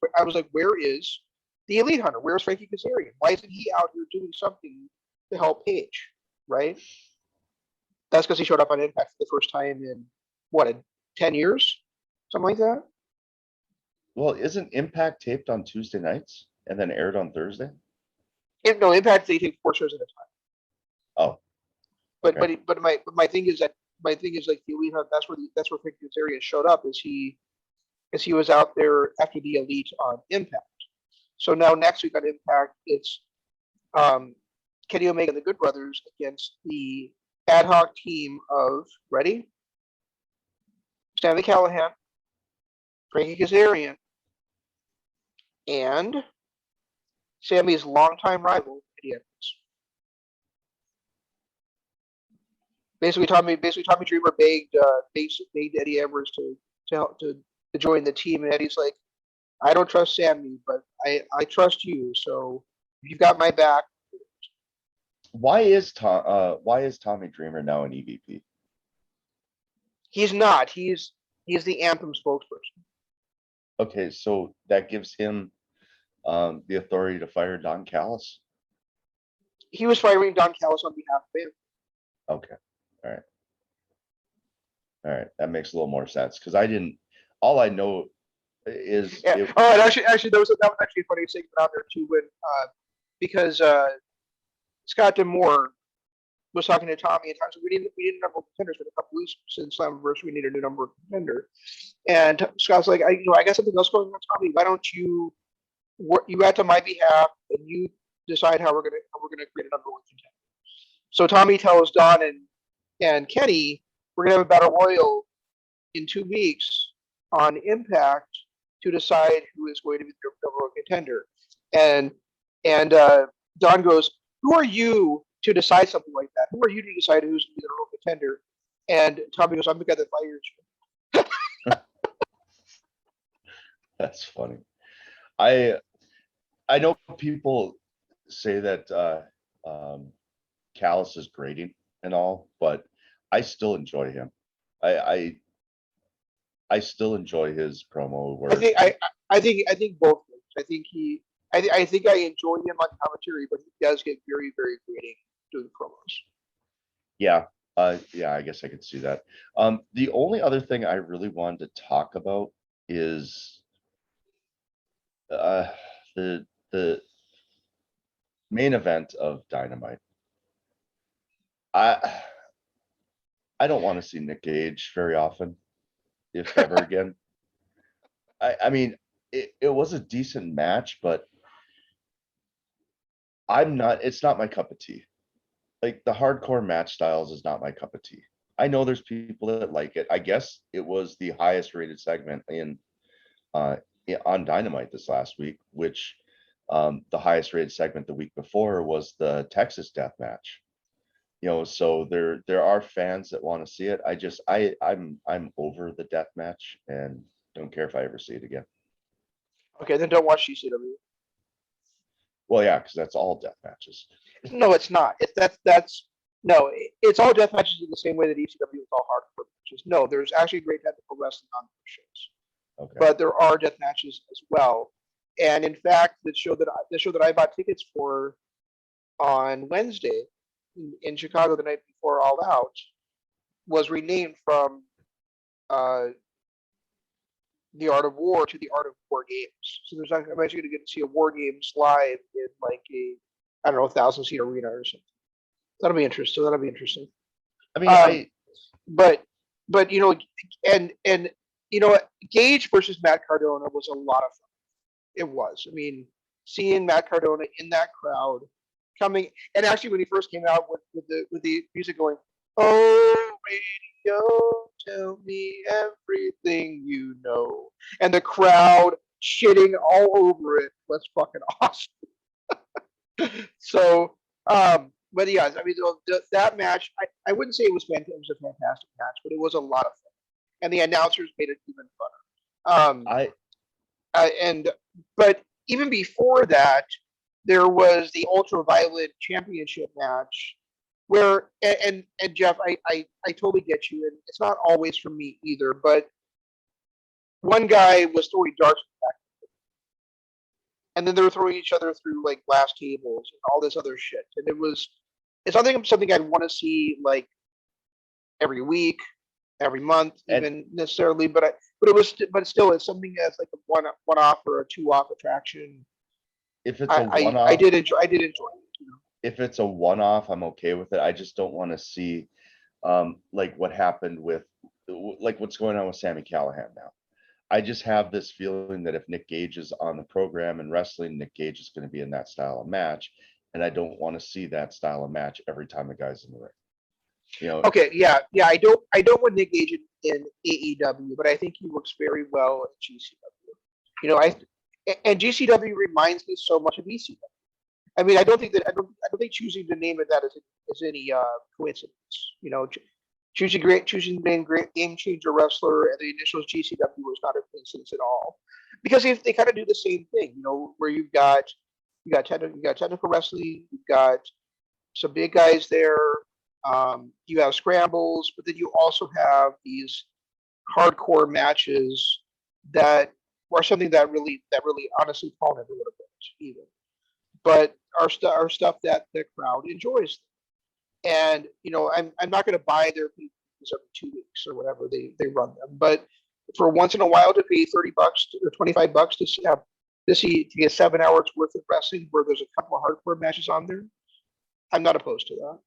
Speaker 1: the Elite Hunter? Where's Frankie Kazarian? Why isn't he out here doing something to help Paige? Right? That's because he showed up on Impact for the first time in 10 years, something like that.
Speaker 2: Well, isn't Impact taped on Tuesday nights and then aired on Thursday?
Speaker 1: No, Impact they take 4 shows at a time.
Speaker 2: Oh,
Speaker 1: but my thing is that my thing is like the Elite Hunt. That's where Frankie Kazarian showed up. Is he was out there after the Elite on Impact. So now next week on Impact, it's Kenny Omega and the Good Brothers against the ad hoc team of ready, Stanley Callahan, Frankie Kazarian, and Sammy's longtime rival, Eddie Edwards. Basically, Tommy Dreamer begged Eddie Edwards to join the team, and Eddie's like, I don't trust Sammy, but I trust you, so you've got my back.
Speaker 2: Why is Tommy Dreamer now an EVP?
Speaker 1: He's not. He's the Anthem spokesperson.
Speaker 2: Okay, so that gives him the authority to fire Don Callis.
Speaker 1: He was firing Don Callis on behalf of him.
Speaker 2: Okay, all right, that makes a little more sense because all I know is
Speaker 1: and actually that was actually a funny segment out there too when because Scott D'Amore was talking to Tommy and Tommy said we need a number of contenders for a couple weeks since Slammiversary. We need a new number of contender. And Scott's like, I got something else going on, Tommy. Why don't you act on my behalf and you decide how we're gonna create a number one contender. So Tommy tells Don and Kenny, we're gonna have a battle royal in 2 weeks on Impact to decide who is going to be the number one contender. And Don goes, who are you to decide something like that? Who are you to decide who's going to be the number one contender? And Tommy goes, I'm the guy that fired you.
Speaker 2: That's funny. I know people say that Callis is grading and all, but I still enjoy him. I still enjoy his promo work.
Speaker 1: I think both things. I think I enjoy him on commentary, but he does get very, very grating doing promos.
Speaker 2: Yeah. Yeah, I guess I could see that. The only other thing I really wanted to talk about is the main event of Dynamite. I don't want to see Nick Gage very often, if ever again. I mean, it was a decent match, but it's not my cup of tea. Like the hardcore match styles is not my cup of tea. I know there's people that like it. I guess it was the highest rated segment on Dynamite this last week, which the highest rated segment the week before was the Texas Death Match. So there are fans that want to see it. I'm over the death match and don't care if I ever see it again.
Speaker 1: Okay, then don't watch CCW.
Speaker 2: Well, yeah, because that's all death matches.
Speaker 1: No, it's not. It's all death matches in the same way that ECW is all hardcore matches. No, there's actually great technical wrestling on those shows.
Speaker 2: Okay.
Speaker 1: But there are death matches as well. And in fact, the show that I bought tickets for on Wednesday in Chicago the night before All Out was renamed from the Art of War to the Art of War Games. So I'm actually going to get to see a War Games live in like a 1,000-seat arena or something. That'll be interesting.
Speaker 2: I mean,
Speaker 1: but and Gage versus Matt Cardona was a lot of fun. It was. I mean, seeing Matt Cardona in that crowd coming, and actually when he first came out with the music going, oh radio, tell me everything you know, and the crowd shitting all over it was fucking awesome. So, but yeah, I mean, that match, I wouldn't say it was fantastic. It was a fantastic match, but it was a lot of fun, and the announcers made it even funner. But even before that, there was the Ultraviolet Championship match where, and Jeff, I totally get you, and it's not always for me either, but one guy was throwing darts back, and then they were throwing each other through like glass tables and all this other shit, and it's something I'd want to see like every week, every month, even necessarily, but still, it's something that's like a one-off or a two-off attraction.
Speaker 2: If it's a one-off,
Speaker 1: I did enjoy it.
Speaker 2: If it's a one-off, I'm okay with it. I just don't want to see like what happened with, like what's going on with Sami Callihan now. I just have this feeling that if Nick Gage is on the program and wrestling, Nick Gage is going to be in that style of match, and I don't want to see that style of match every time the guy's in the ring. You know,
Speaker 1: Okay, yeah. I don't want Nick Gage in AEW, but I think he works very well at GCW. You know, and GCW reminds me so much of ECW. I mean, I don't think choosing to name it that is any coincidence. You know, choosing the name Great Game Changer Wrestler and the initials GCW was not a coincidence at all, because they kind of do the same thing. You know, where you got technical wrestling, you've got some big guys there. You have scrambles, but then you also have these hardcore matches that are something that really honestly fallen a little bit even, but are stuff that the crowd enjoys. And I'm not going to buy their pay-per-views every 2 weeks or whatever they run them, but for once in a while to pay $30 or $25 to get 7 hours worth of wrestling where there's a couple of hardcore matches on there, I'm not opposed to that.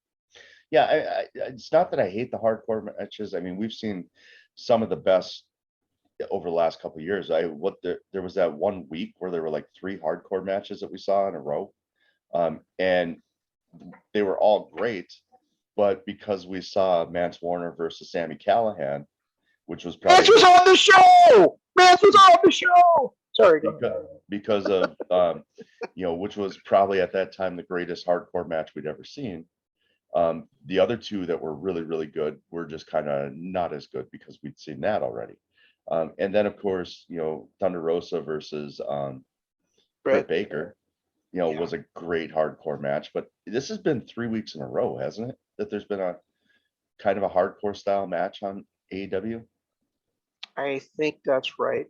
Speaker 2: yeah, it's not that I hate the hardcore matches. I mean, we've seen some of the best over the last couple of years. There was that 1 week where there were like 3 hardcore matches that we saw in a row, and they were all great, but because we saw Mance Warner versus Sami Callihan, which was probably
Speaker 1: Mance was on the show. Mance was on the show. Sorry,
Speaker 2: because of which was probably at that time the greatest hardcore match we'd ever seen. The other 2 that were really, really good were just kind of not as good because we'd seen that already. And then of course, Thunder Rosa versus Britt Baker, was a great hardcore match. But this has been 3 weeks in a row, hasn't it? That there's been a kind of a hardcore style match on AEW.
Speaker 1: I think that's right.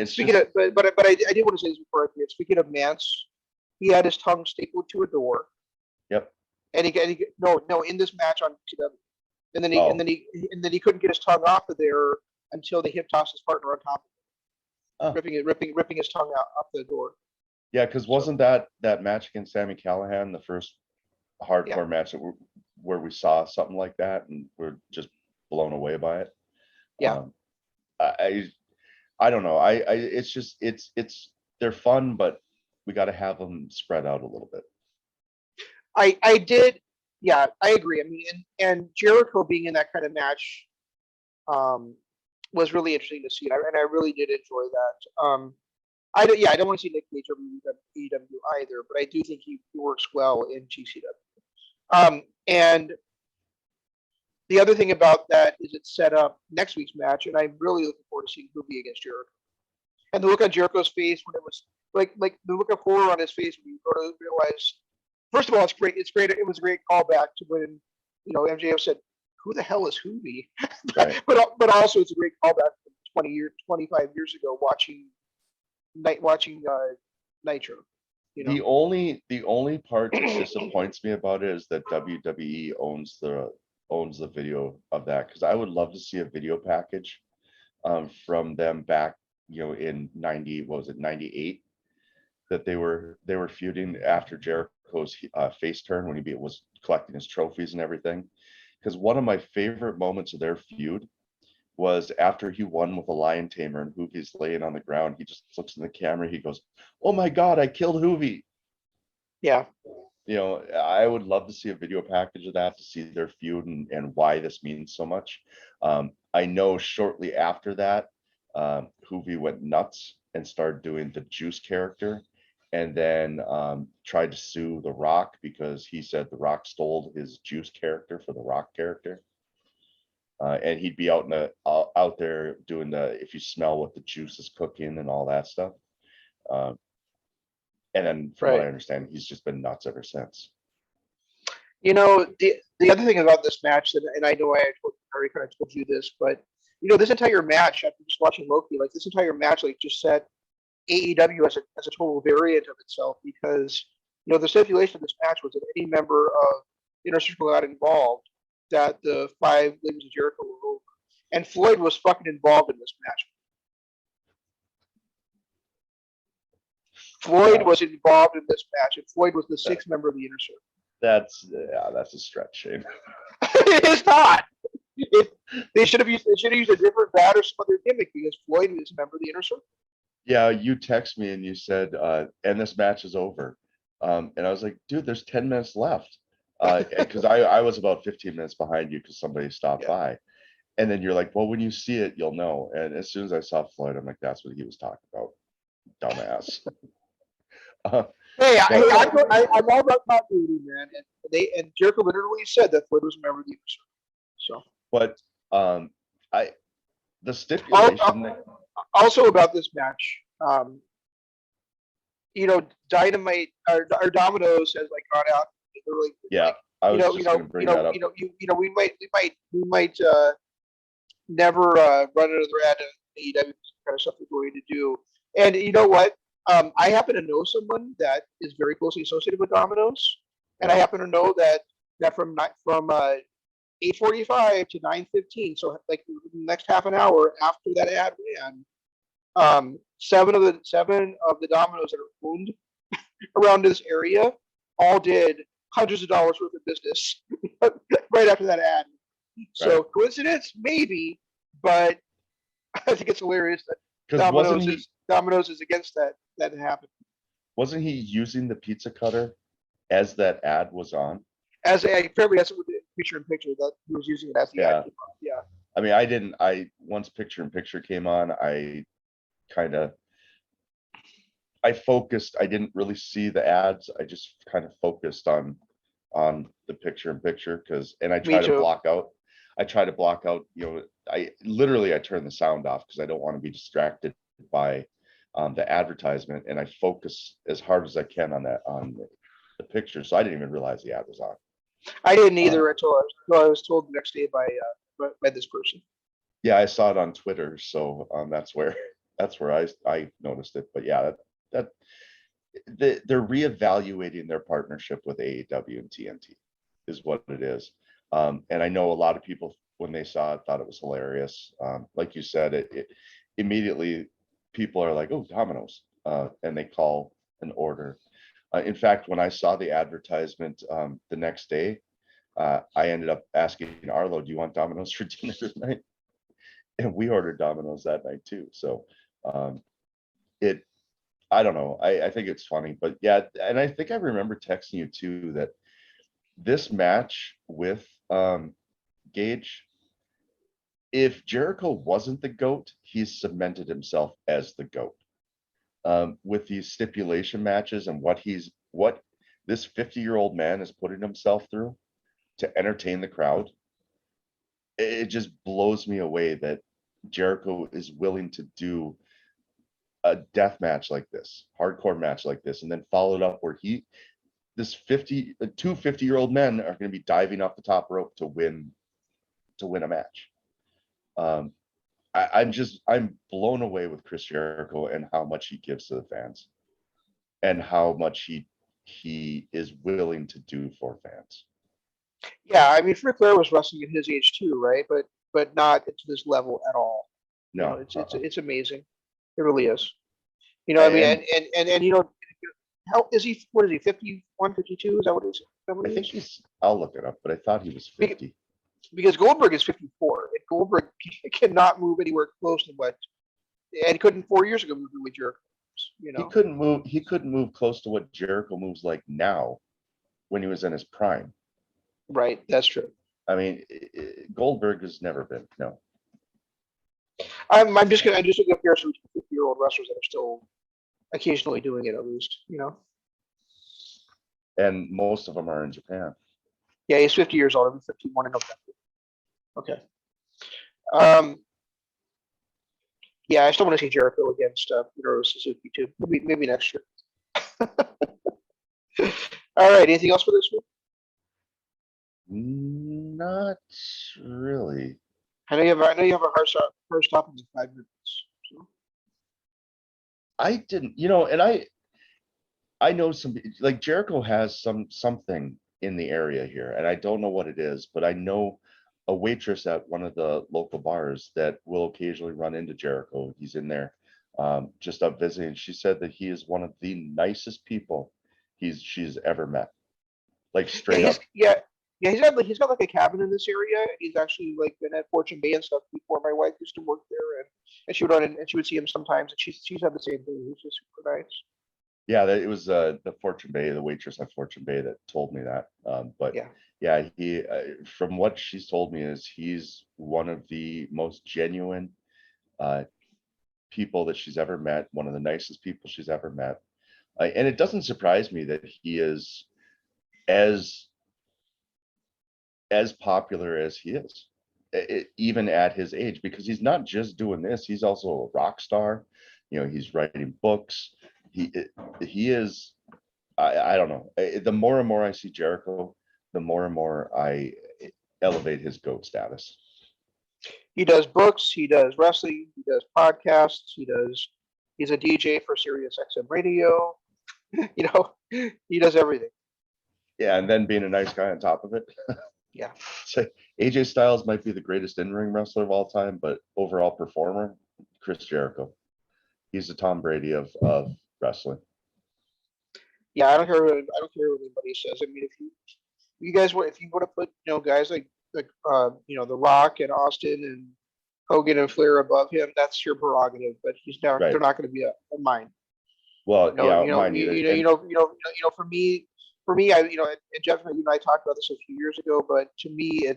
Speaker 1: Speaking
Speaker 2: just,
Speaker 1: of, but I did want to say this before I forget. Speaking of Mance, he had his tongue stapled to a door.
Speaker 2: Yep.
Speaker 1: And no, in this match on TW, and then he couldn't get his tongue off of there until they hip tossed his partner on top of it, ripping his tongue out off the door.
Speaker 2: Yeah, because wasn't that match against Sami Callihan the first hardcore match where we saw something like that and we're just blown away by it?
Speaker 1: Yeah.
Speaker 2: I don't know. It's they're fun, but we got to have them spread out a little bit.
Speaker 1: I did. Yeah, I agree. I mean, and Jericho being in that kind of match was really interesting to see, and I really did enjoy that. I don't want to see Nick Gage over AEW either, but I do think he works well in GCW. And the other thing about that is it set up next week's match, and I'm really looking forward to seeing Hoovy against Jericho. And the look on Jericho's face when it was like the look of horror on his face when you go to realize. First of all, it's great. It's great. It was a great callback to when MJF said, "Who the hell is Hoovy?"
Speaker 2: Right.
Speaker 1: but also it's a great callback to 25 years ago watching Nitro.
Speaker 2: The only part that disappoints me about it is that WWE owns the video of that, because I would love to see a video package from them back in 98, that they were feuding after Jericho's face turn when he was collecting his trophies and everything. Because one of my favorite moments of their feud was after he won with a lion tamer and Hoovy's laying on the ground. He just looks in the camera. He goes, "Oh my God, I killed Hoovy."
Speaker 1: Yeah.
Speaker 2: I would love to see a video package of that to see their feud and why this means so much. I know shortly after that, Hoovy went nuts and started doing the Juice character, and then tried to sue The Rock because he said The Rock stole his Juice character for the Rock character. And he'd be out there doing if you smell what the juice is cooking and all that stuff. And then from what I understand, he's just been nuts ever since.
Speaker 1: The other thing about this match, and I know I already kind of told you this, but this entire match, after just watching Loki, like this entire match, like just set AEW as a total variant of itself, because the stipulation of this match was that any member of Inner Circle got involved, that the 5 Legends of Jericho were over, and Floyd was fucking involved in this match. Floyd was involved in this match, and Floyd was the 6th member of the Inner Circle.
Speaker 2: That's a stretch, Shane.
Speaker 1: It is not. They should have used a different bat or some other gimmick because Floyd is a member of the Inner Circle.
Speaker 2: Yeah, you text me and you said, and this match is over. And I was like, dude, there's 10 minutes left. Because I was about 15 minutes behind you because somebody stopped by. And then you're like, well, when you see it, you'll know. And as soon as I saw Floyd, I'm like, that's what he was talking about. Dumbass.
Speaker 1: Hey, I'm all about continuity, man. And Jericho literally said that Floyd was a member of the Inner Circle. So,
Speaker 2: but the stipulation
Speaker 1: also about this match, Dynamite or Domino's has like gone out. Like,
Speaker 2: yeah, I was just going to bring that up.
Speaker 1: We might never run another ad in AEW kind of stuff we're going to do. And you know what? I happen to know someone that is very closely associated with Domino's, and I happen to know that from 8:45 to 9:15, so like the next half an hour after that ad ran, seven of the Domino's that are owned around this area all did hundreds of dollars worth of business right after that ad. So coincidence, maybe, but I think it's hilarious that Domino's is against that happened.
Speaker 2: Wasn't he using the pizza cutter as that ad was on?
Speaker 1: Apparently that's what the picture in picture that he was using it as the ad came on. Yeah.
Speaker 2: I mean, once picture in picture came on, I focused. I didn't really see the ads. I just kind of focused on the picture in picture and I try to block out. I turn the sound off because I don't want to be distracted by the advertisement, and I focus as hard as I can on the picture. So I didn't even realize the ad was on.
Speaker 1: I didn't either until I was told the next day by this person.
Speaker 2: Yeah, I saw it on Twitter, so that's where I noticed it. But yeah, they're reevaluating their partnership with AEW and TNT is what it is. And I know a lot of people when they saw it thought it was hilarious. Like you said, it immediately people are like, "Oh, Domino's," and they call an order. In fact, when I saw the advertisement the next day, I ended up asking Arlo, "Do you want Domino's for dinner tonight?" And we ordered Domino's that night too. So I don't know. I think it's funny, but yeah, and I think I remember texting you too that this match with Gage, if Jericho wasn't the GOAT, he's cemented himself as the GOAT. With these stipulation matches and what this 50-year-old man is putting himself through to entertain the crowd, it just blows me away that Jericho is willing to do a death match like this, hardcore match like this, and then followed up where two 50-year-old men are going to be diving off the top rope to win a match. I'm blown away with Chris Jericho and how much he gives to the fans and how much he is willing to do for fans.
Speaker 1: Yeah, I mean, Ric Flair was wrestling at his age too, right? But not to this level at all.
Speaker 2: No,
Speaker 1: it's amazing. It really is. I mean, and how is he? What is he? 51, 52? Is that what it is?
Speaker 2: I think I'll look it up, but I thought he was 50.
Speaker 1: Because Goldberg is 54, and Goldberg cannot move anywhere close to what, and he couldn't 4 years ago move with Jericho.
Speaker 2: He couldn't move close to what Jericho moves like now, when he was in his prime.
Speaker 1: Right, that's true.
Speaker 2: I mean, Goldberg has never been. No.
Speaker 1: I'm just looking up here some 50-year-old wrestlers that are still occasionally doing it, at least,
Speaker 2: And most of them are in Japan.
Speaker 1: Yeah, he's 50 years old. I'll be 51 in November. Okay. Yeah, I still want to see Jericho against Suzuki too. Maybe next year. All right. Anything else for this week?
Speaker 2: Not really.
Speaker 1: I know you have a hard stop in 5 minutes. So.
Speaker 2: I didn't, and I know some, like Jericho has something in the area here, and I don't know what it is, but I know a waitress at one of the local bars that will occasionally run into Jericho. He's in there just up visiting. She said that he is one of the nicest people she's ever met. like
Speaker 1: Yeah,
Speaker 2: straight up.
Speaker 1: he's got like a cabin in this area. He's actually like been at Fortune Bay and stuff before. My wife used to work there, and she would run in, and she would see him sometimes, and she's had the same thing. He's just super nice.
Speaker 2: Yeah, it was the Fortune Bay, the waitress at Fortune Bay that told me that. But
Speaker 1: Yeah.
Speaker 2: yeah, he from what she's told me is he's one of the most genuine uh, people that she's ever met, one of the nicest people she's ever met. And it doesn't surprise me that he is as popular as he is, even at his age, because he's not just doing this, he's also a rock star. He's writing books. He is, I don't know. The more and more I see Jericho, the more and more I elevate his GOAT status.
Speaker 1: He does books, he does wrestling, he does podcasts, he's a DJ for Sirius XM radio. He does everything.
Speaker 2: Yeah, and then being a nice guy on top of it.
Speaker 1: Yeah.
Speaker 2: So AJ Styles might be the greatest in-ring wrestler of all time, but overall performer, Chris Jericho. He's the Tom Brady of wrestling.
Speaker 1: Yeah, I don't care what anybody says. I mean, if you guys want, if you want to put guys like The Rock and Austin and Hogan and Flair above him, that's your prerogative. But
Speaker 2: Right.
Speaker 1: they're not going to be a mine.
Speaker 2: Well,
Speaker 1: For me, and Jeff, you and I talked about this a few years ago, but to me,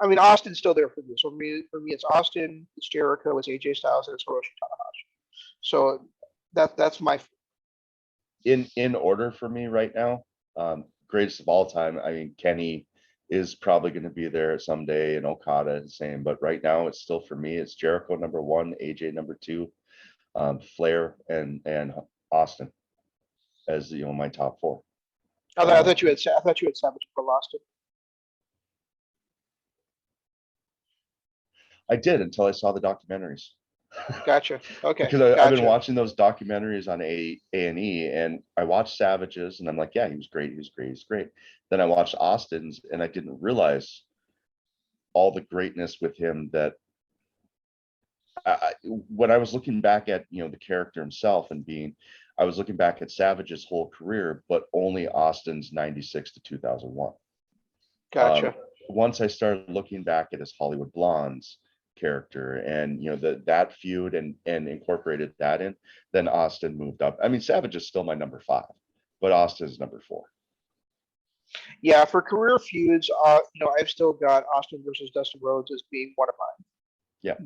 Speaker 1: Austin's still there for me. So for me, it's Austin, it's Jericho, it's AJ Styles, and it's Hiroshi Tanahashi. So that's my.
Speaker 2: In order for me right now, greatest of all time. I mean, Kenny is probably going to be there someday, and Okada the same. But right now, it's still for me. It's Jericho number one, AJ number two, Flair and Austin as my top four.
Speaker 1: I thought you had Savage for Austin.
Speaker 2: I did until I saw the documentaries.
Speaker 1: Gotcha. Okay.
Speaker 2: Because I've been watching those documentaries on A&E, and I watched Savage's, and I'm like, yeah, he was great. Then I watched Austin's, and I didn't realize all the greatness with him that when I was looking back at the character himself I was looking back at Savage's whole career, but only Austin's 96 to 2001.
Speaker 1: Gotcha.
Speaker 2: Once I started looking back at his Hollywood Blondes character and that feud and incorporated that in, then Austin moved up. I mean, Savage is still my number 5, but Austin is number 4.
Speaker 1: Yeah, for career feuds, I've still got Austin versus Dustin Rhodes as being one of mine.
Speaker 2: Yeah.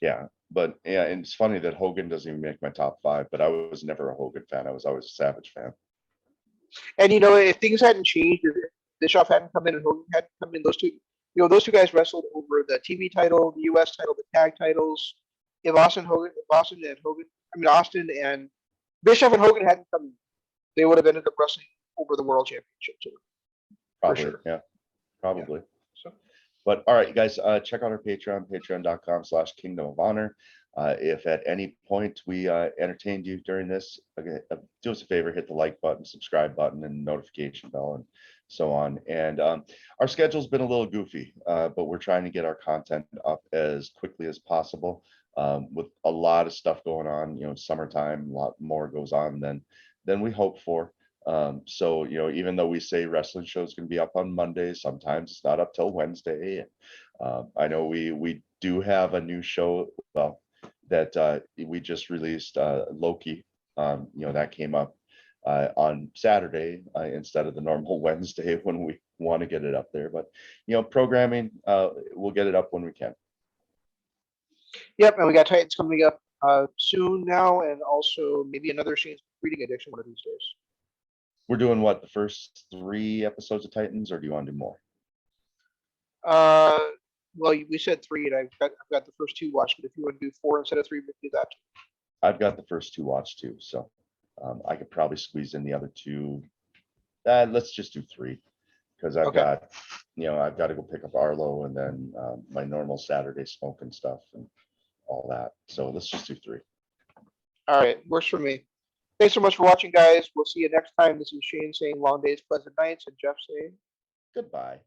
Speaker 2: Yeah, but yeah, and it's funny that Hogan doesn't even make my top 5, but I was never a Hogan fan. I was always a Savage fan.
Speaker 1: And if things hadn't changed, if Bischoff hadn't come in and Hogan hadn't come in, those two guys wrestled over the TV title, the US title, the tag titles. If Austin and Bischoff and Hogan hadn't come in, they would have ended up wrestling over the World Championship too.
Speaker 2: Probably,
Speaker 1: sure.
Speaker 2: Yeah, probably.
Speaker 1: Yeah. So.
Speaker 2: But all right, you guys, check out our Patreon, patreon.com/Kingdom of Honor. If at any point we entertained you during this, do us a favor, hit the like button, subscribe button, and notification bell, and so on. And our schedule's been a little goofy, but we're trying to get our content up as quickly as possible. With a lot of stuff going on, summertime, a lot more goes on than we hoped for. So even though we say wrestling show is going to be up on Monday, sometimes it's not up till Wednesday. I know we do have a new show that we just released, Loki. That came up on Saturday instead of the normal Wednesday when we want to get it up there. But programming, we'll get it up when we can.
Speaker 1: Yep, and we got Titans coming up soon now, and also maybe another Shane's Reading Addiction one of these days.
Speaker 2: We're doing what, the first 3 episodes of Titans, or do you want to do more?
Speaker 1: Well, we said 3, and I've got the first 2 watched. But if you want to do 4 instead of 3, we can do that.
Speaker 2: I've got the first 2 watched too, so I could probably squeeze in the other 2. Let's just do 3, because I've got to go pick up Arlo, and then my normal Saturday smoke and stuff and all that. So let's just do 3.
Speaker 1: All right, works for me. Thanks so much for watching, guys. We'll see you next time. This is Shane saying long days, pleasant nights, and Jeff saying
Speaker 2: goodbye.